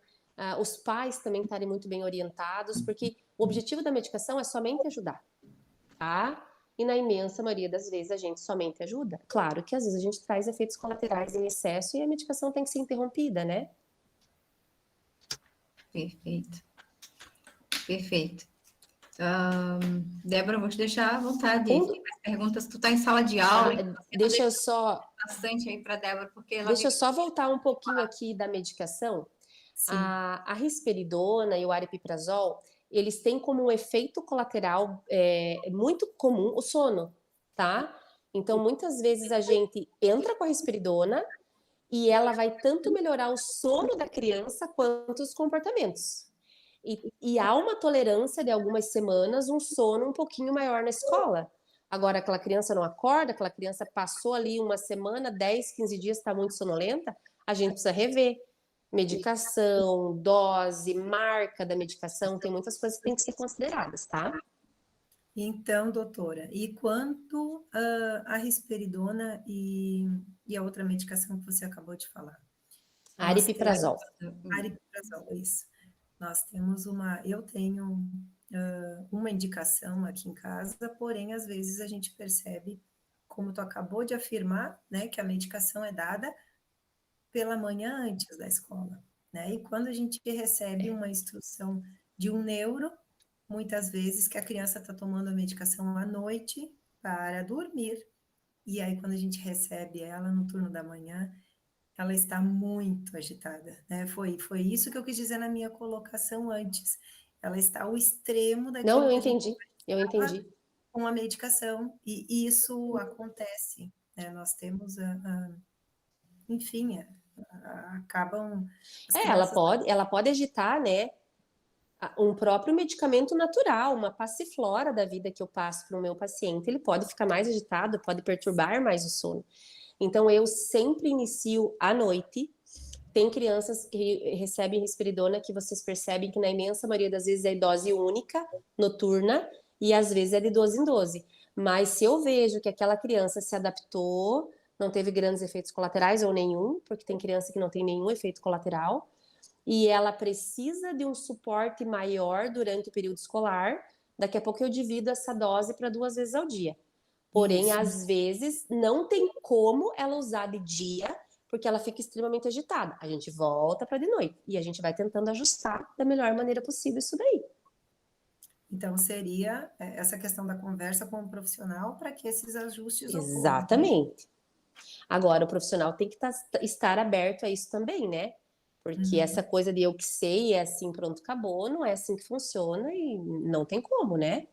os pais também estarem muito bem orientados, porque o objetivo da medicação é somente ajudar, tá? E na imensa maioria das vezes a gente somente ajuda. Claro que às vezes a gente traz efeitos colaterais em excesso e a medicação tem que ser interrompida, né? Perfeito. Perfeito. Débora, vou te deixar à vontade. Tem mais perguntas. Tu tá em sala de aula. Deixa eu só... Bastante aí para Débora, porque ela... Deixa eu só voltar um pouquinho aqui da medicação. A risperidona e o aripiprazol, eles têm como um efeito colateral muito comum o sono, tá? Então, muitas vezes a gente entra com a risperidona e ela vai tanto melhorar o sono da criança quanto os comportamentos. E há uma tolerância de algumas semanas, um sono um pouquinho maior na escola. Agora, aquela criança não acorda, aquela criança passou ali uma semana, 10, 15 dias, está muito sonolenta, a gente precisa rever. Medicação, dose, marca da medicação, tem muitas coisas que têm que ser consideradas, tá? Então, doutora, e quanto a risperidona e a outra medicação que você acabou de falar? Aripiprazol. Aripiprazol, isso. Nós temos eu tenho uma indicação aqui em casa, porém, às vezes a gente percebe, como tu acabou de afirmar, né, que a medicação é dada pela manhã antes da escola, né? E quando a gente recebe uma instrução de um neuro, muitas vezes que a criança está tomando a medicação à noite para dormir, e aí quando a gente recebe ela no turno da manhã, ela está muito agitada, né? Foi isso que eu quis dizer na minha colocação antes. Ela está ao extremo daquilo Não, eu que entendi, eu entendi. Com a medicação, e isso acontece, né? Nós temos, enfim, acabam... Ela pode agitar, né, um próprio medicamento natural, uma passiflora da vida que eu passo para o meu paciente, ele pode ficar mais agitado, pode perturbar mais o sono. Então, eu sempre inicio à noite. Tem crianças que recebem risperidona que vocês percebem que na imensa maioria das vezes é dose única, noturna, e às vezes é de 12 em 12. Mas se eu vejo que aquela criança se adaptou, não teve grandes efeitos colaterais ou nenhum, porque tem criança que não tem nenhum efeito colateral, e ela precisa de um suporte maior durante o período escolar, daqui a pouco eu divido essa dose para 2 vezes ao dia. Porém, Isso. às vezes, não tem como ela usar de dia, porque ela fica extremamente agitada. A gente volta para de noite e a gente vai tentando ajustar da melhor maneira possível isso daí. Então, seria essa questão da conversa com o profissional para que esses ajustes ocorram. Exatamente. Agora, o profissional tem que estar aberto a isso também, né? Porque essa coisa de eu que sei, é assim, pronto, acabou, não é assim que funciona e não tem como, né?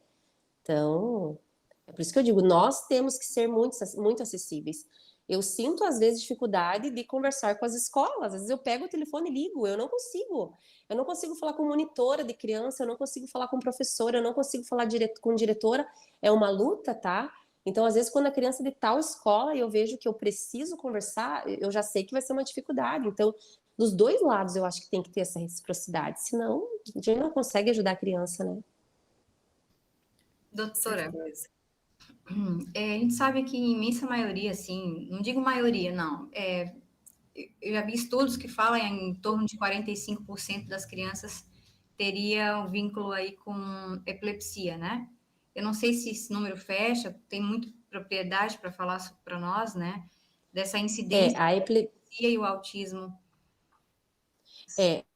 Então, é por isso que eu digo, nós temos que ser muito, muito acessíveis. Eu sinto, às vezes, dificuldade de conversar com as escolas. Às vezes eu pego o telefone e ligo, eu não consigo. Eu não consigo falar com monitora de criança, eu não consigo falar com professora, eu não consigo falar com diretora. É uma luta, tá? Então, às vezes, quando a criança é de tal escola e eu vejo que eu preciso conversar, eu já sei que vai ser uma dificuldade. Então, dos dois lados, eu acho que tem que ter essa reciprocidade. Senão, a gente não consegue ajudar a criança, né? Doutora, a gente sabe que em imensa maioria, assim, não digo maioria, não, eu já vi estudos que falam em torno de 45% das crianças teria um vínculo aí com epilepsia, né? Eu não sei se esse número fecha, tem muita propriedade para falar para nós, né? Dessa incidência A da epilepsia e o autismo.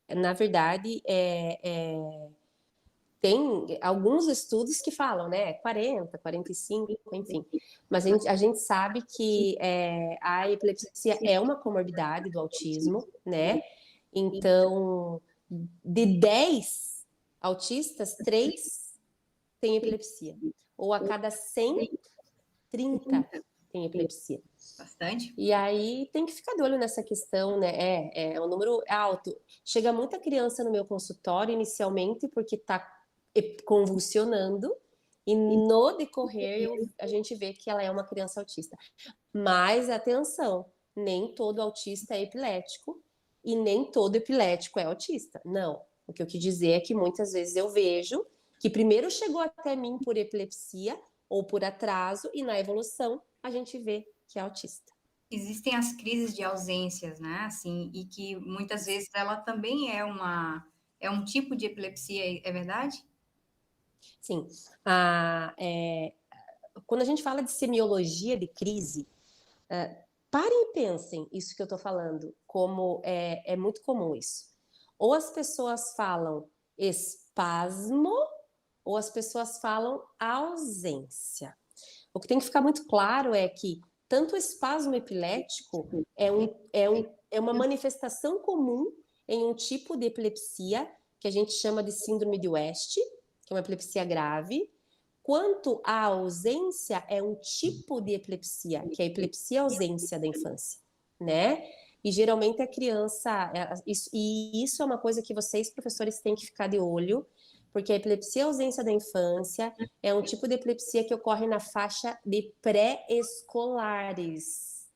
Na verdade, tem alguns estudos que falam, né? 40, 45, enfim. Mas a gente sabe que a epilepsia é uma comorbidade do autismo, né? Então, de 10 autistas, 3 têm epilepsia. Ou a cada 100, 30 têm epilepsia. Bastante. E aí tem que ficar de olho nessa questão, né? É um número alto. Chega muita criança no meu consultório inicialmente porque está convulsionando e no decorrer a gente vê que ela é uma criança autista. Mas atenção, nem todo autista é epilético e nem todo epilético é autista. Não. O que eu quis dizer é que muitas vezes eu vejo que primeiro chegou até mim por epilepsia ou por atraso e na evolução a gente vê que é autista. Existem as crises de ausências, né? Assim, e que muitas vezes ela também é um tipo de epilepsia, é verdade? Sim. Quando a gente fala de semiologia de crise, parem e pensem isso que eu estou falando, como é muito comum isso. Ou as pessoas falam espasmo, ou as pessoas falam ausência. O que tem que ficar muito claro é que tanto o espasmo epilético é uma manifestação comum em um tipo de epilepsia que a gente chama de síndrome de West, que é uma epilepsia grave, quanto a ausência é um tipo de epilepsia, que é a epilepsia ausência da infância, né? E geralmente a criança, e isso é uma coisa que vocês, professores, têm que ficar de olho, porque a epilepsia ausência da infância é um tipo de epilepsia que ocorre na faixa de pré-escolares,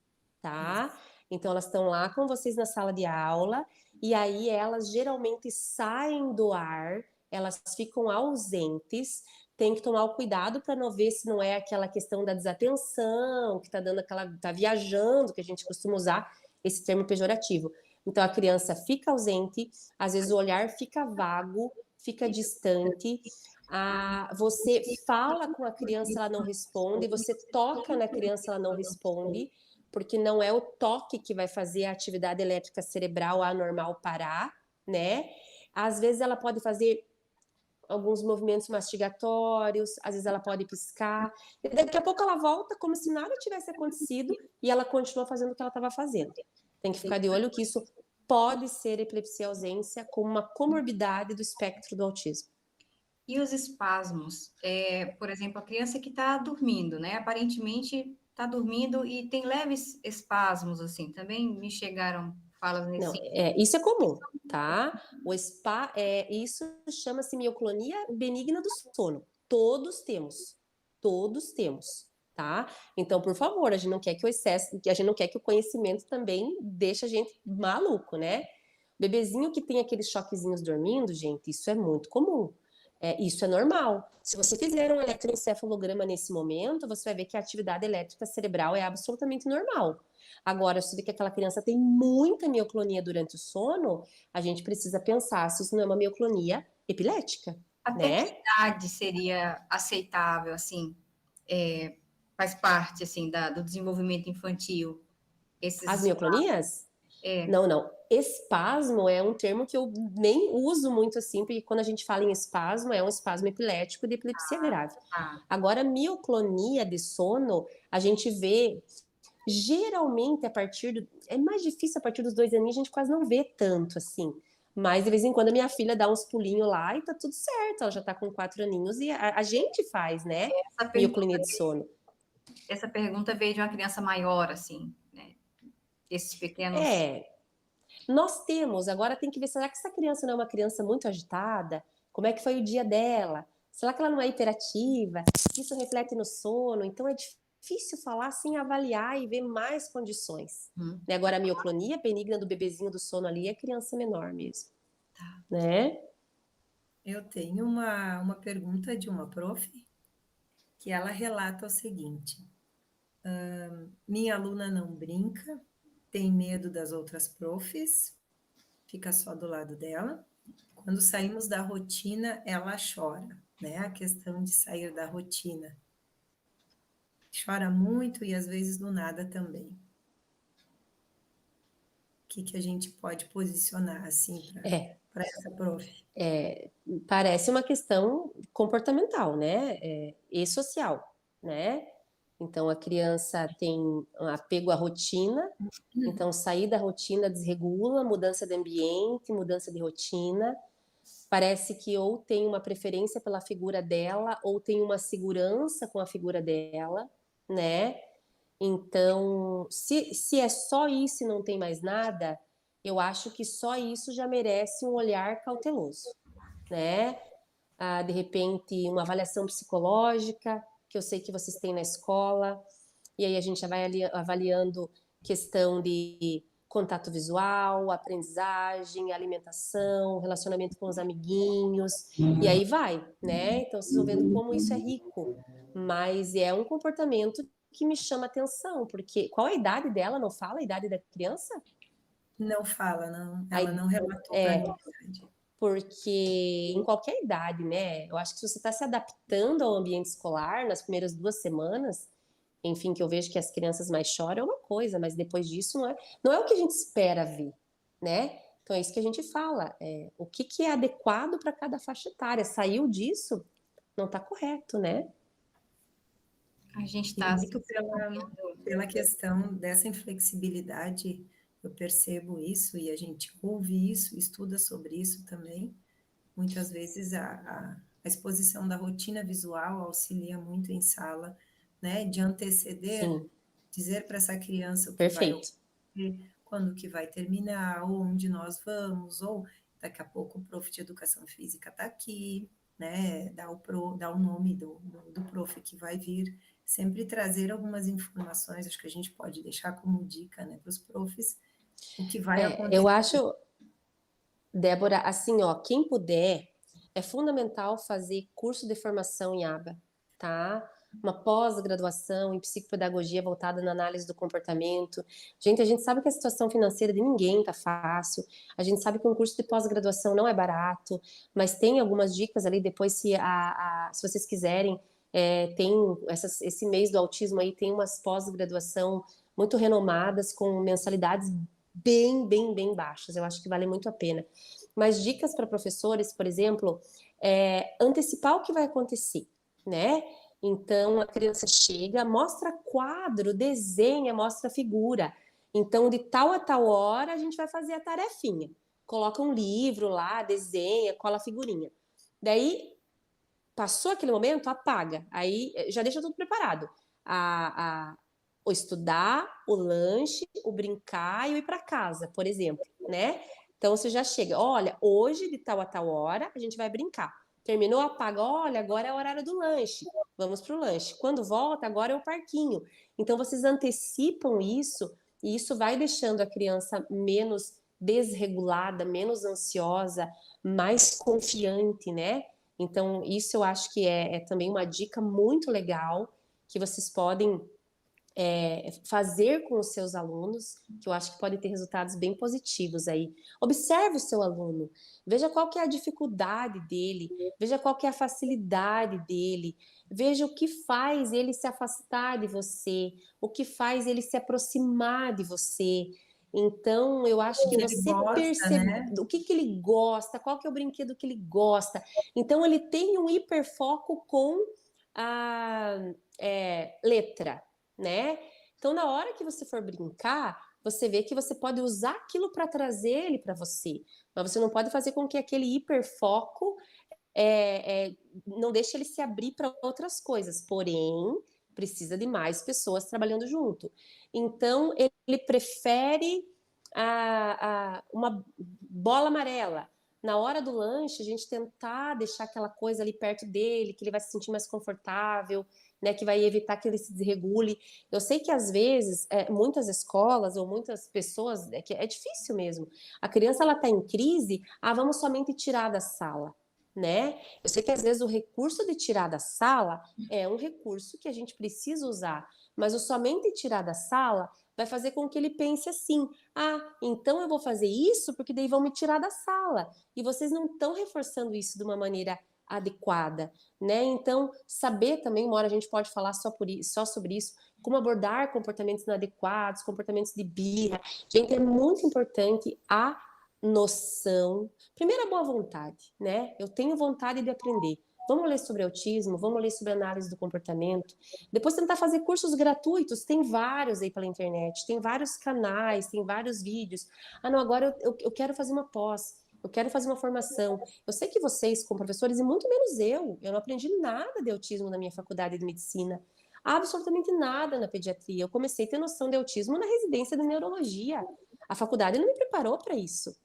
tá? Então elas estão lá com vocês na sala de aula e aí elas geralmente saem do ar, elas ficam ausentes, tem que tomar o cuidado para não ver se não é aquela questão da desatenção, que tá dando tá viajando, que a gente costuma usar esse termo pejorativo. Então a criança fica ausente, às vezes o olhar fica vago, fica distante, você fala com a criança, ela não responde, você toca na criança, ela não responde, porque não é o toque que vai fazer a atividade elétrica cerebral anormal parar, né? Às vezes ela pode fazer alguns movimentos mastigatórios, às vezes ela pode piscar, e daqui a pouco ela volta como se nada tivesse acontecido e ela continua fazendo o que ela estava fazendo. Tem que ficar de olho que isso pode ser epilepsia ausência como uma comorbidade do espectro do autismo. E os espasmos? Por exemplo, a criança que está dormindo, né? Aparentemente está dormindo e tem leves espasmos, assim. Também me chegaram falas nesse sentido. Isso é comum, tá? Isso chama-se mioclonia benigna do sono. Todos temos, tá? Então, por favor, a gente não quer que o excesso, a gente não quer que o conhecimento também deixe a gente maluco, né? Bebezinho que tem aqueles choquezinhos dormindo, gente, isso é muito comum. Isso é normal. Se você fizer um eletroencefalograma nesse momento, você vai ver que a atividade elétrica cerebral é absolutamente normal. Agora, se vê que aquela criança tem muita mioclonia durante o sono, a gente precisa pensar se isso não é uma mioclonia epilética. Até né? que idade seria aceitável, assim, faz parte, assim, do desenvolvimento infantil? As mioclonias? Não. Espasmo é um termo que eu nem uso muito assim, porque quando a gente fala em espasmo, é um espasmo epilético de epilepsia grave. Agora, mioclonia de sono, a gente vê geralmente é mais difícil a partir dos 2 aninhos, a gente quase não vê tanto assim. Mas de vez em quando a minha filha dá uns pulinhos lá e tá tudo certo, ela já tá com 4 aninhos e a gente faz, né? Mioclonia de sono. essa pergunta veio de uma criança maior, assim, né? Esses pequenos... Nós temos, agora tem que ver, será que essa criança não é uma criança muito agitada? Como é que foi o dia dela? Será que ela não é hiperativa? Isso reflete no sono? Então é difícil falar sem avaliar e ver mais condições. Né? Agora a mioclonia benigna do bebezinho do sono ali é criança menor mesmo. Tá. Né? Eu tenho uma pergunta de uma prof, que ela relata o seguinte: minha aluna não brinca, tem medo das outras profs, fica só do lado dela. Quando saímos da rotina, ela chora, né? A questão de sair da rotina. Chora muito e às vezes do nada também. O que a gente pode posicionar assim para essa prof? Parece uma questão comportamental, né? E social, né? Então a criança tem um apego à rotina, então sair da rotina desregula, mudança de ambiente, mudança de rotina. Parece que ou tem uma preferência pela figura dela, ou tem uma segurança com a figura dela, né? Então, se é só isso e não tem mais nada, eu acho que só isso já merece um olhar cauteloso, né? De repente, uma avaliação psicológica, que eu sei que vocês têm na escola, e aí a gente já vai avaliando questão de contato visual, aprendizagem, alimentação, relacionamento com os amiguinhos, e aí vai, né? Então vocês vão vendo como isso é rico, mas é um comportamento que me chama atenção, porque qual a idade dela? Não fala a idade da criança? Não fala, não. Aí, Ela não relatou para mim a idade. Porque em qualquer idade, né? Eu acho que se você está se adaptando ao ambiente escolar nas primeiras 2 semanas, enfim, que eu vejo que as crianças mais choram é uma coisa, mas depois disso não é o que a gente espera ver, né? Então é isso que a gente fala, o que é adequado para cada faixa etária. Saiu disso, não está correto, né? A gente E está... muito pela questão dessa inflexibilidade, eu percebo isso e a gente ouve isso, estuda sobre isso também. Muitas vezes a exposição da rotina visual auxilia muito em sala, né? De anteceder, Sim, dizer para essa criança o que vai perfeito. ocorrer, quando que vai terminar, ou onde nós vamos, ou daqui a pouco o prof de educação física está aqui, né? Dá o nome do prof que vai vir. Sempre trazer algumas informações, acho que a gente pode deixar como dica, né, para os profs, o que vai acontecer. Eu acho, Débora, assim, ó, quem puder, é fundamental fazer curso de formação em aba, tá? Uma pós-graduação em psicopedagogia voltada na análise do comportamento. Gente, a gente sabe que a situação financeira de ninguém tá fácil. A gente sabe que um curso de pós-graduação não é barato, mas tem algumas dicas ali depois, se vocês quiserem, tem esse mês do autismo aí, tem umas pós-graduação muito renomadas com mensalidades bem baixas. Eu acho que vale muito a pena. Mas dicas para professores, por exemplo, antecipar o que vai acontecer, né? Então a criança chega, mostra quadro, desenha, mostra figura. Então, de tal a tal hora, a gente vai fazer a tarefinha. Coloca um livro lá, desenha, cola a figurinha. Daí, passou aquele momento, apaga. Aí já deixa tudo preparado. O estudar, o lanche, o brincar e o ir para casa, por exemplo, né? Então você já chega, olha, hoje de tal a tal hora a gente vai brincar. Terminou, apaga, olha, agora é o horário do lanche. Vamos para o lanche. Quando volta, agora é o parquinho. Então vocês antecipam isso e isso vai deixando a criança menos desregulada, menos ansiosa, mais confiante, né? Então isso eu acho que é também uma dica muito legal que vocês podem fazer com os seus alunos, que eu acho que pode ter resultados bem positivos aí. Observe o seu aluno, veja qual que é a dificuldade dele, veja qual que é a facilidade dele, veja o que faz ele se afastar de você, o que faz ele se aproximar de você. Então, eu acho que você percebe, né? O que ele gosta, qual que é o brinquedo que ele gosta. Então, ele tem um hiperfoco com a letra, né? Então, na hora que você for brincar, você vê que você pode usar aquilo para trazer ele para você, mas você não pode fazer com que aquele hiperfoco não deixe ele se abrir para outras coisas. Porém, precisa de mais pessoas trabalhando junto. Então, ele prefere uma bola amarela. Na hora do lanche, a gente tentar deixar aquela coisa ali perto dele, que ele vai se sentir mais confortável, né, que vai evitar que ele se desregule. Eu sei que às vezes, muitas escolas ou muitas pessoas, que é difícil mesmo. A criança ela está em crise, vamos somente tirar da sala, né? Eu sei que às vezes o recurso de tirar da sala é um recurso que a gente precisa usar, mas o somente tirar da sala vai fazer com que ele pense assim: então eu vou fazer isso porque daí vão me tirar da sala. E vocês não estão reforçando isso de uma maneira adequada, né? Então, saber também, uma hora a gente pode falar só sobre isso, como abordar comportamentos inadequados, comportamentos de birra. Gente, é muito importante a noção, primeiro a boa vontade, né? Eu tenho vontade de aprender. Vamos ler sobre autismo, vamos ler sobre análise do comportamento. Depois tentar fazer cursos gratuitos, tem vários aí pela internet, tem vários canais, tem vários vídeos. Não, agora eu quero fazer uma pós, eu quero fazer uma formação. Eu sei que vocês, como professores, e muito menos eu não aprendi nada de autismo na minha faculdade de medicina. Absolutamente nada na pediatria. Eu comecei a ter noção de autismo na residência de neurologia. A faculdade não me preparou para isso,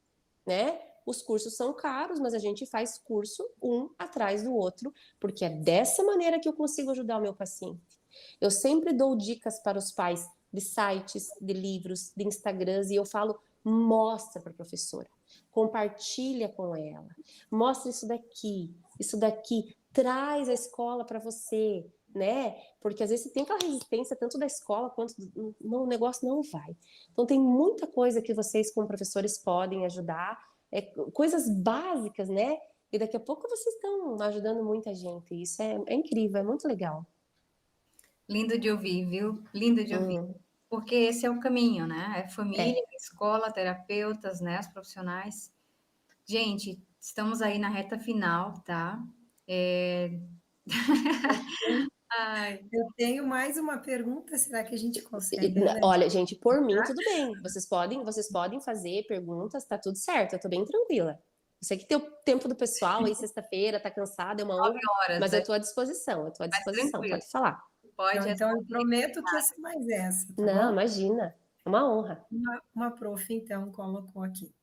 né? Os cursos são caros, mas a gente faz curso um atrás do outro, porque é dessa maneira que eu consigo ajudar o meu paciente. Eu sempre dou dicas para os pais de sites, de livros, de Instagrams, e eu falo: mostra para a professora, compartilha com ela, mostra isso daqui, traz a escola para você, né? Porque às vezes você tem aquela resistência tanto da escola quanto o negócio não vai. Então tem muita coisa que vocês como professores podem ajudar, coisas básicas, né? E daqui a pouco vocês estão ajudando muita gente. Isso é incrível, é muito legal. Lindo de ouvir, viu? Lindo de ouvir. Porque esse é o caminho, né? É família, escola, terapeutas, né? Os profissionais. Gente, estamos aí na reta final, tá? Ai. Eu tenho mais uma pergunta, será que a gente consegue? Olha, gente, por mim, tudo bem. Vocês podem fazer perguntas, tá tudo certo, eu tô bem tranquila. Eu sei que tem o tempo do pessoal aí, sexta-feira, tá cansado, é uma honra, 9 horas, mas né? eu tô à disposição, pode falar. Pode Então, eu prometo que eu sei mais essa, tá Não, bom? imagina, é uma honra. Uma prof, então, colocou aqui.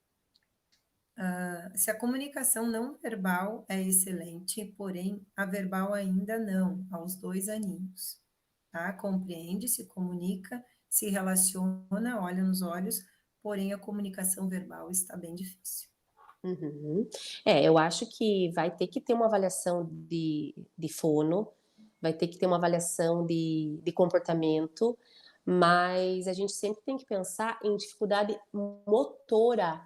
Se a comunicação não verbal é excelente, porém, a verbal ainda não, aos 2 aninhos, tá? Compreende, se comunica, se relaciona, olha nos olhos, porém, a comunicação verbal está bem difícil. Uhum. Eu acho que vai ter que ter uma avaliação de fono, vai ter que ter uma avaliação de comportamento, mas a gente sempre tem que pensar em dificuldade motora,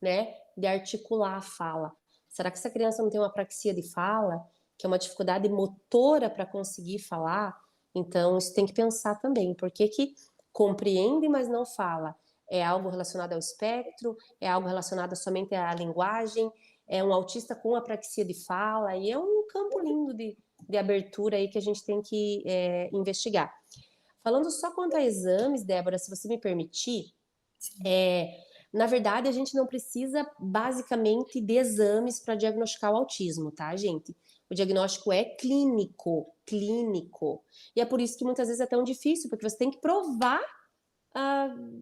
né, de articular a fala. Será que essa criança não tem uma apraxia de fala, que é uma dificuldade motora para conseguir falar? Então, isso tem que pensar também. Por que que compreende, mas não fala? É algo relacionado ao espectro? É algo relacionado somente à linguagem? É um autista com apraxia de fala? E é um campo lindo de abertura aí que a gente tem que investigar. Falando só quanto a exames, Débora, se você me permitir, na verdade, a gente não precisa basicamente de exames para diagnosticar o autismo, tá, gente? O diagnóstico é clínico. E é por isso que muitas vezes é tão difícil, porque você tem que provar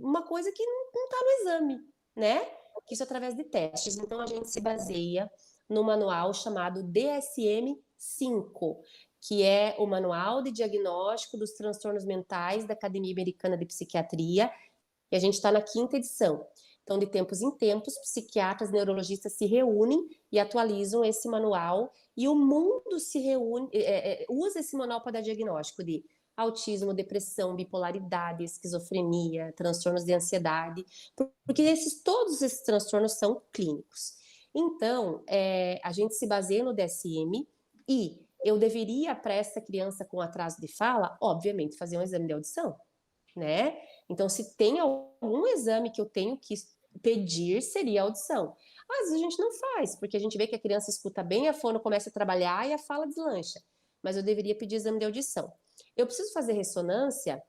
uma coisa que não está no exame, né? Isso através de testes. Então, a gente se baseia no manual chamado DSM-5, que é o Manual de Diagnóstico dos Transtornos Mentais da Academia Americana de Psiquiatria, e a gente está na 5ª edição. Então, de tempos em tempos, psiquiatras, neurologistas se reúnem e atualizam esse manual, e o mundo se reúne, usa esse manual para dar diagnóstico de autismo, depressão, bipolaridade, esquizofrenia, transtornos de ansiedade, porque todos esses transtornos são clínicos. Então, a gente se baseia no DSM e eu deveria, para essa criança com atraso de fala, obviamente, fazer um exame de audição, né? Então, se tem algum exame que eu tenho que pedir, seria a audição. Às vezes a gente não faz, porque a gente vê que a criança escuta bem, a fono começa a trabalhar e a fala deslancha. Mas eu deveria pedir exame de audição. Eu preciso fazer ressonância?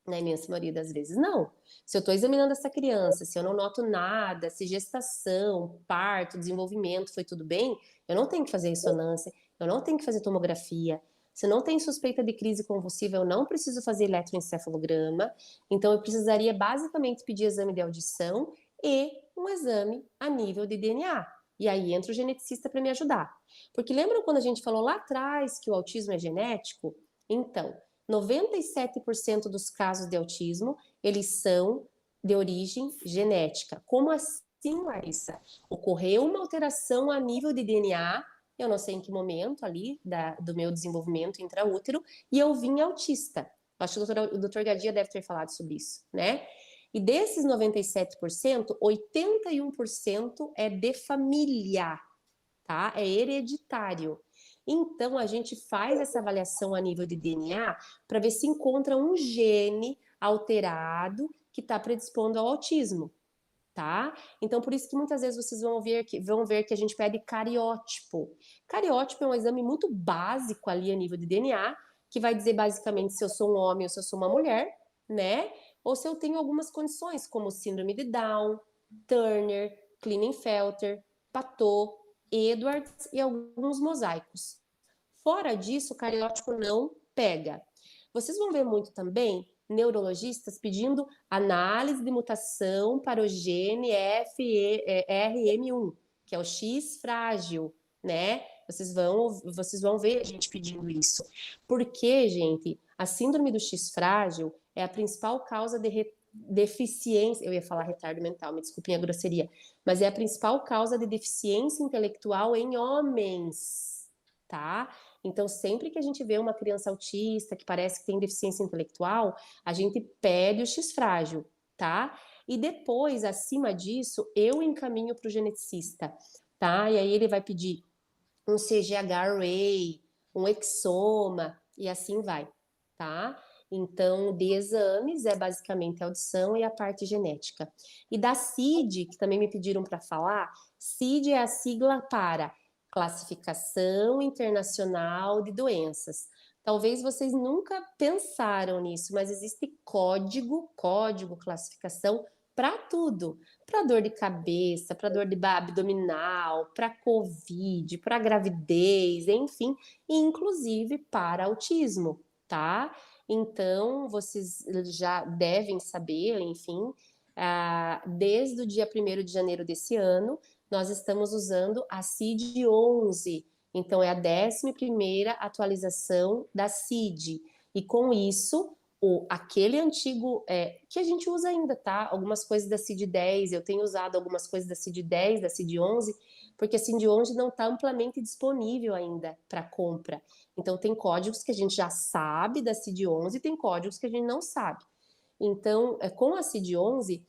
Na imensa maioria das vezes, não. Se eu estou examinando essa criança, se eu não noto nada, se gestação, parto, desenvolvimento foi tudo bem, eu não tenho que fazer ressonância, eu não tenho que fazer tomografia, Se não tem suspeita de crise convulsiva, eu não preciso fazer eletroencefalograma, então eu precisaria basicamente pedir exame de audição e um exame a nível de DNA. E aí entra o geneticista para me ajudar. Porque lembram quando a gente falou lá atrás que o autismo é genético? Então, 97% dos casos de autismo, eles são de origem genética. Como assim, Larissa? Ocorreu uma alteração a nível de DNA, eu não sei em que momento ali do meu desenvolvimento intraútero, e eu vim autista. Acho que o doutor Gadia deve ter falado sobre isso, né? E desses 97%, 81% é de família, tá? É hereditário. Então, a gente faz essa avaliação a nível de DNA para ver se encontra um gene alterado que está predispondo ao autismo, tá? Então, por isso que muitas vezes vocês vão ver que a gente pede cariótipo. Cariótipo é um exame muito básico ali a nível de DNA, que vai dizer basicamente se eu sou um homem ou se eu sou uma mulher, né? Ou se eu tenho algumas condições, como síndrome de Down, Turner, Klinefelter, Patot, Edwards e alguns mosaicos. Fora disso, o cariótipo não pega. Vocês vão ver muito também neurologistas pedindo análise de mutação para o gene RM1, que é o X frágil, né? Vocês vão ver a gente pedindo isso. Porque, gente, a síndrome do X frágil é a principal causa de deficiência, eu ia falar retardo mental, me desculpem a grosseria, mas é a principal causa de deficiência intelectual em homens, tá? Então, sempre que a gente vê uma criança autista que parece que tem deficiência intelectual, a gente pede o X frágil, tá? E depois, acima disso, eu encaminho para o geneticista, tá? E aí ele vai pedir um CGH-Array, um exoma, e assim vai, tá? Então, de exames é basicamente a audição e a parte genética. E da CID, que também me pediram para falar, CID é a sigla para Classificação Internacional de Doenças. Talvez vocês nunca pensaram nisso, mas existe código, classificação para tudo, para dor de cabeça, para dor de abdominal, para COVID, para gravidez, enfim, e inclusive para autismo, tá? Então, vocês já devem saber, enfim, desde o dia 1º de janeiro desse ano, nós estamos usando a CID-11, então é a 11ª atualização da CID, e com isso, aquele antigo, que a gente usa ainda, tá? Algumas coisas da CID-10, eu tenho usado algumas coisas da CID-10, da CID-11, porque a CID-11 não está amplamente disponível ainda para compra. Então, tem códigos que a gente já sabe da CID-11 e tem códigos que a gente não sabe. Então, com a CID-11,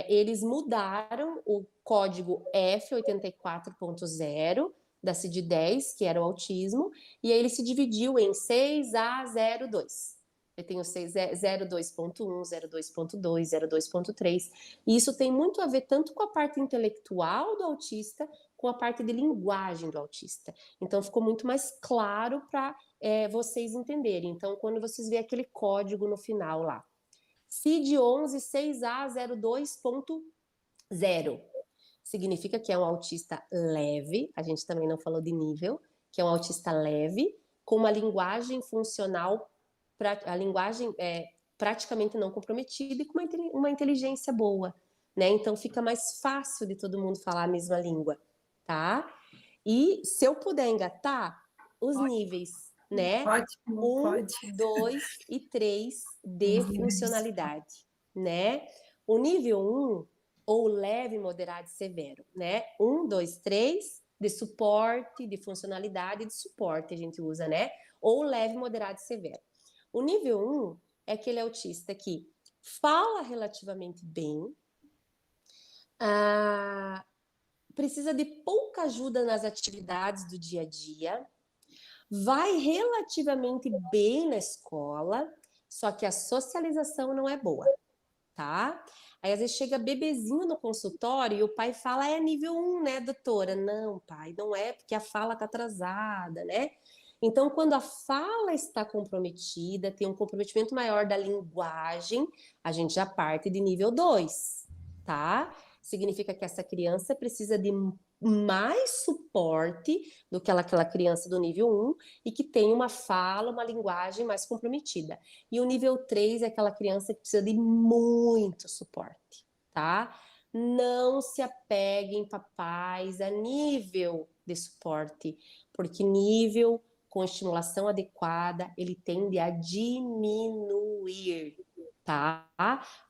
eles mudaram o código F84.0 da CID-10, que era o autismo, e aí ele se dividiu em 6A02. Eu tenho 02.1, 02.2, 02.3. E isso tem muito a ver tanto com a parte intelectual do autista, com a parte de linguagem do autista. Então, ficou muito mais claro para vocês entenderem. Então, quando vocês vêem aquele código no final lá, CID-11 6A02.0, significa que é um autista leve, a gente também não falou de nível, que é um autista leve, com uma linguagem funcional, a linguagem praticamente não comprometida e com uma inteligência boa, né? Então fica mais fácil de todo mundo falar a mesma língua, tá? E se eu puder engatar, os níveis, né? Ótimo, 1, 2 e 3 de funcionalidade, né? O nível 1, ou leve, moderado e severo, né? 1, 2, 3, de suporte, de funcionalidade, de suporte a gente usa, né? Ou leve, moderado e severo. O nível 1 é aquele autista que fala relativamente bem, precisa de pouca ajuda nas atividades do dia a dia, vai relativamente bem na escola, só que a socialização não é boa, tá? Aí às vezes chega bebezinho no consultório e o pai fala, é nível 1, né, doutora? Não, pai, não é, porque a fala tá atrasada, né? Então, quando a fala está comprometida, tem um comprometimento maior da linguagem, a gente já parte de nível 2, tá? Significa que essa criança precisa de mais suporte do que aquela criança do nível 1 e que tem uma fala, uma linguagem mais comprometida. E o nível 3 é aquela criança que precisa de muito suporte, tá? Não se apeguem, papais, a nível de suporte, porque nível com estimulação adequada, ele tende a diminuir, tá?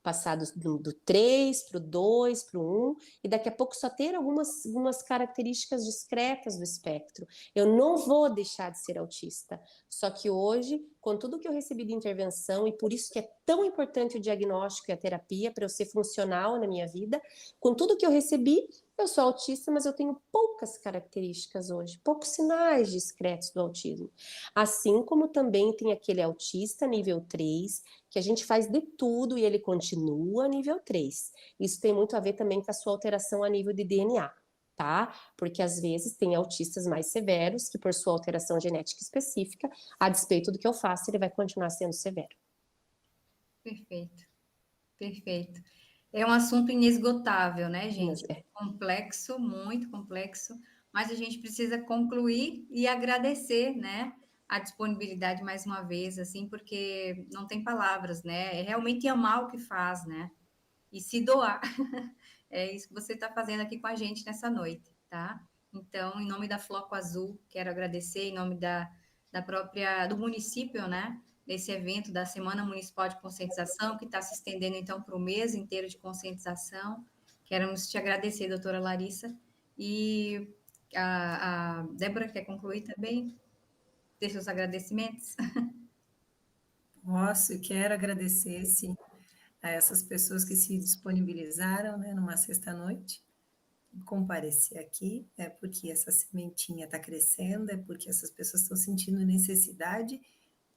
Passar do 3 para o 2, para o 1, e daqui a pouco só ter algumas características discretas do espectro. Eu não vou deixar de ser autista, só que hoje, com tudo que eu recebi de intervenção, e por isso que é tão importante o diagnóstico e a terapia para eu ser funcional na minha vida, com tudo que eu recebi, eu sou autista, mas eu tenho poucas características hoje, poucos sinais discretos do autismo. Assim como também tem aquele autista nível 3, que a gente faz de tudo e ele continua nível 3. Isso tem muito a ver também com a sua alteração a nível de DNA, tá? Porque às vezes tem autistas mais severos que, por sua alteração genética específica, a despeito do que eu faço, ele vai continuar sendo severo. Perfeito, perfeito. É um assunto inesgotável, né, gente? É. Complexo, muito complexo, mas a gente precisa concluir e agradecer, né, a disponibilidade mais uma vez, assim, porque não tem palavras, né? É realmente amar o que faz, né? E se doar. É isso que você está fazendo aqui com a gente nessa noite, tá? Então, em nome da Floco Azul, quero agradecer, em nome do município, né? Desse evento da Semana Municipal de Conscientização, que está se estendendo, então, para o mês inteiro de conscientização. Queremos te agradecer, doutora Larissa. E a Débora quer concluir também? Deixa os agradecimentos. Posso e quero agradecer, sim, a essas pessoas que se disponibilizaram, né, numa sexta-noite, comparecer aqui, é porque essa sementinha está crescendo, é porque essas pessoas estão sentindo necessidade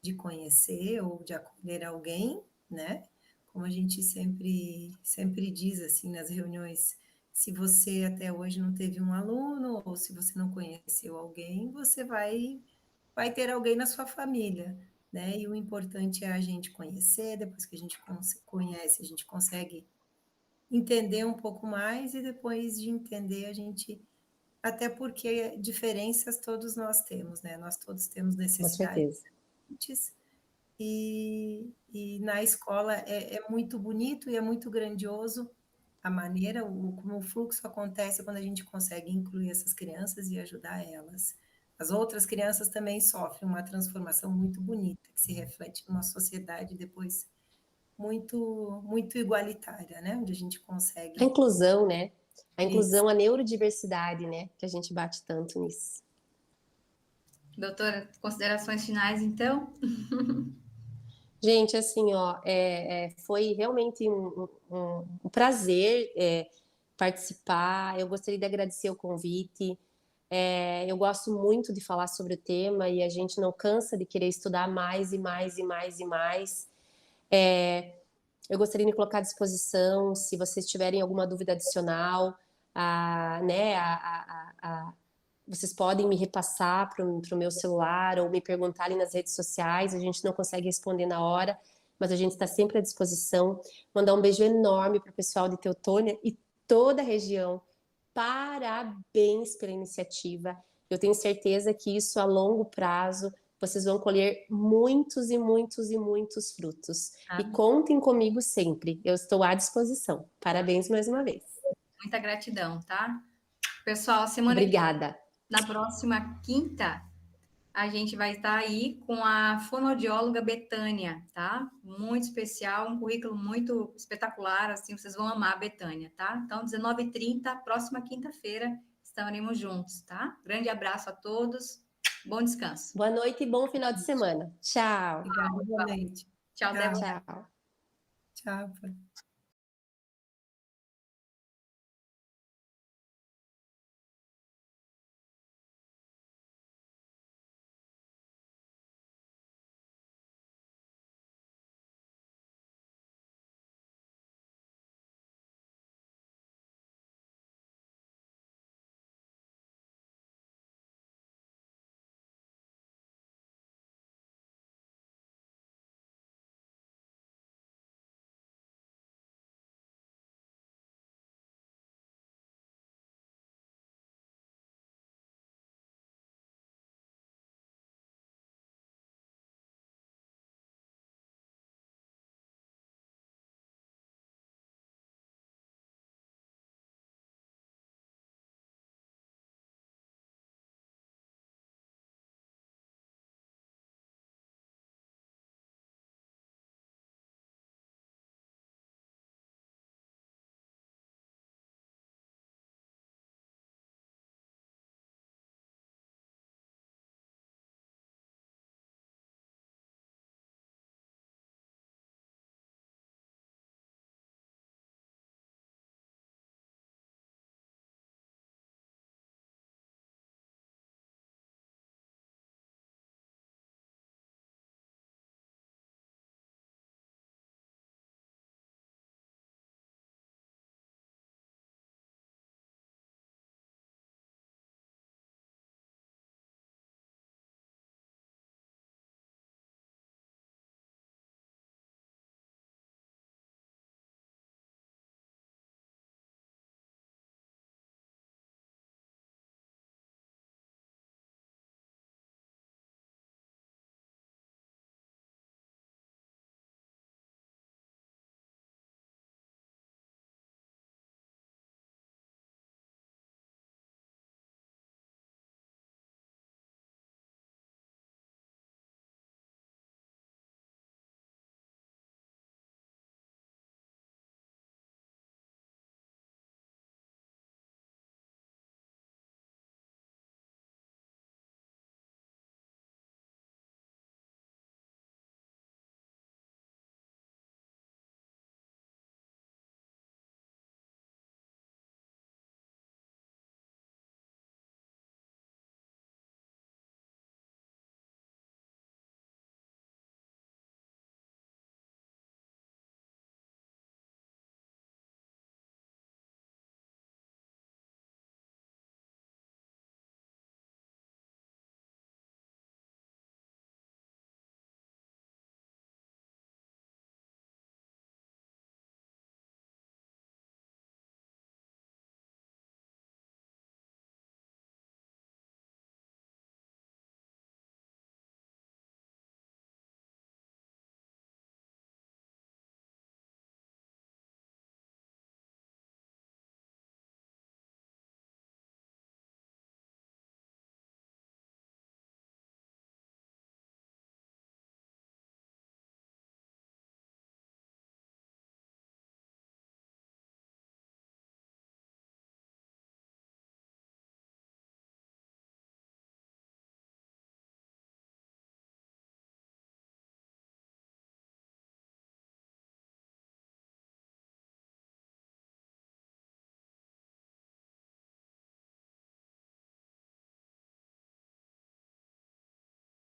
de conhecer ou de acolher alguém, né? Como a gente sempre diz assim nas reuniões, se você até hoje não teve um aluno ou se você não conheceu alguém, você vai ter alguém na sua família, né? E o importante é a gente conhecer, depois que a gente conhece, a gente consegue entender um pouco mais e depois de entender a gente, até porque diferenças todos nós temos, né? Nós todos temos Com necessidades certeza. diferentes e na escola é muito bonito e é muito grandioso a maneira, como o fluxo acontece quando a gente consegue incluir essas crianças e ajudar elas. As outras crianças também sofrem uma transformação muito bonita, que se reflete numa sociedade depois muito igualitária, né? Onde a gente A consegue inclusão, né? A isso. inclusão, a neurodiversidade, né? Que a gente bate tanto nisso. Doutora, considerações finais, então? Gente, assim, ó, foi realmente um prazer participar. Eu gostaria de agradecer o convite. Eu gosto muito de falar sobre o tema e a gente não cansa de querer estudar mais e mais e mais e mais. Eu gostaria de me colocar à disposição se vocês tiverem alguma dúvida adicional, né, vocês podem me repassar para o meu celular ou me perguntarem nas redes sociais. A gente não consegue responder na hora, mas a gente está sempre à disposição. Mandar um beijo enorme para o pessoal de Teutônia e toda a região. Parabéns pela iniciativa. Eu tenho certeza que isso a longo prazo vocês vão colher muitos e muitos e muitos frutos. E contem comigo sempre. Eu estou à disposição. Parabéns mais uma vez. Muita gratidão, tá? Pessoal, Obrigada. Na próxima quinta, a gente vai estar aí com a fonoaudióloga Betânia, tá? Muito especial, um currículo muito espetacular, assim, vocês vão amar a Betânia, tá? Então, 19h30, próxima quinta-feira, estaremos juntos, tá? Grande abraço a todos, bom descanso. Boa noite e bom final de semana. Tchau. Obrigada, igualmente. Tchau, Débora. Tchau. Tchau.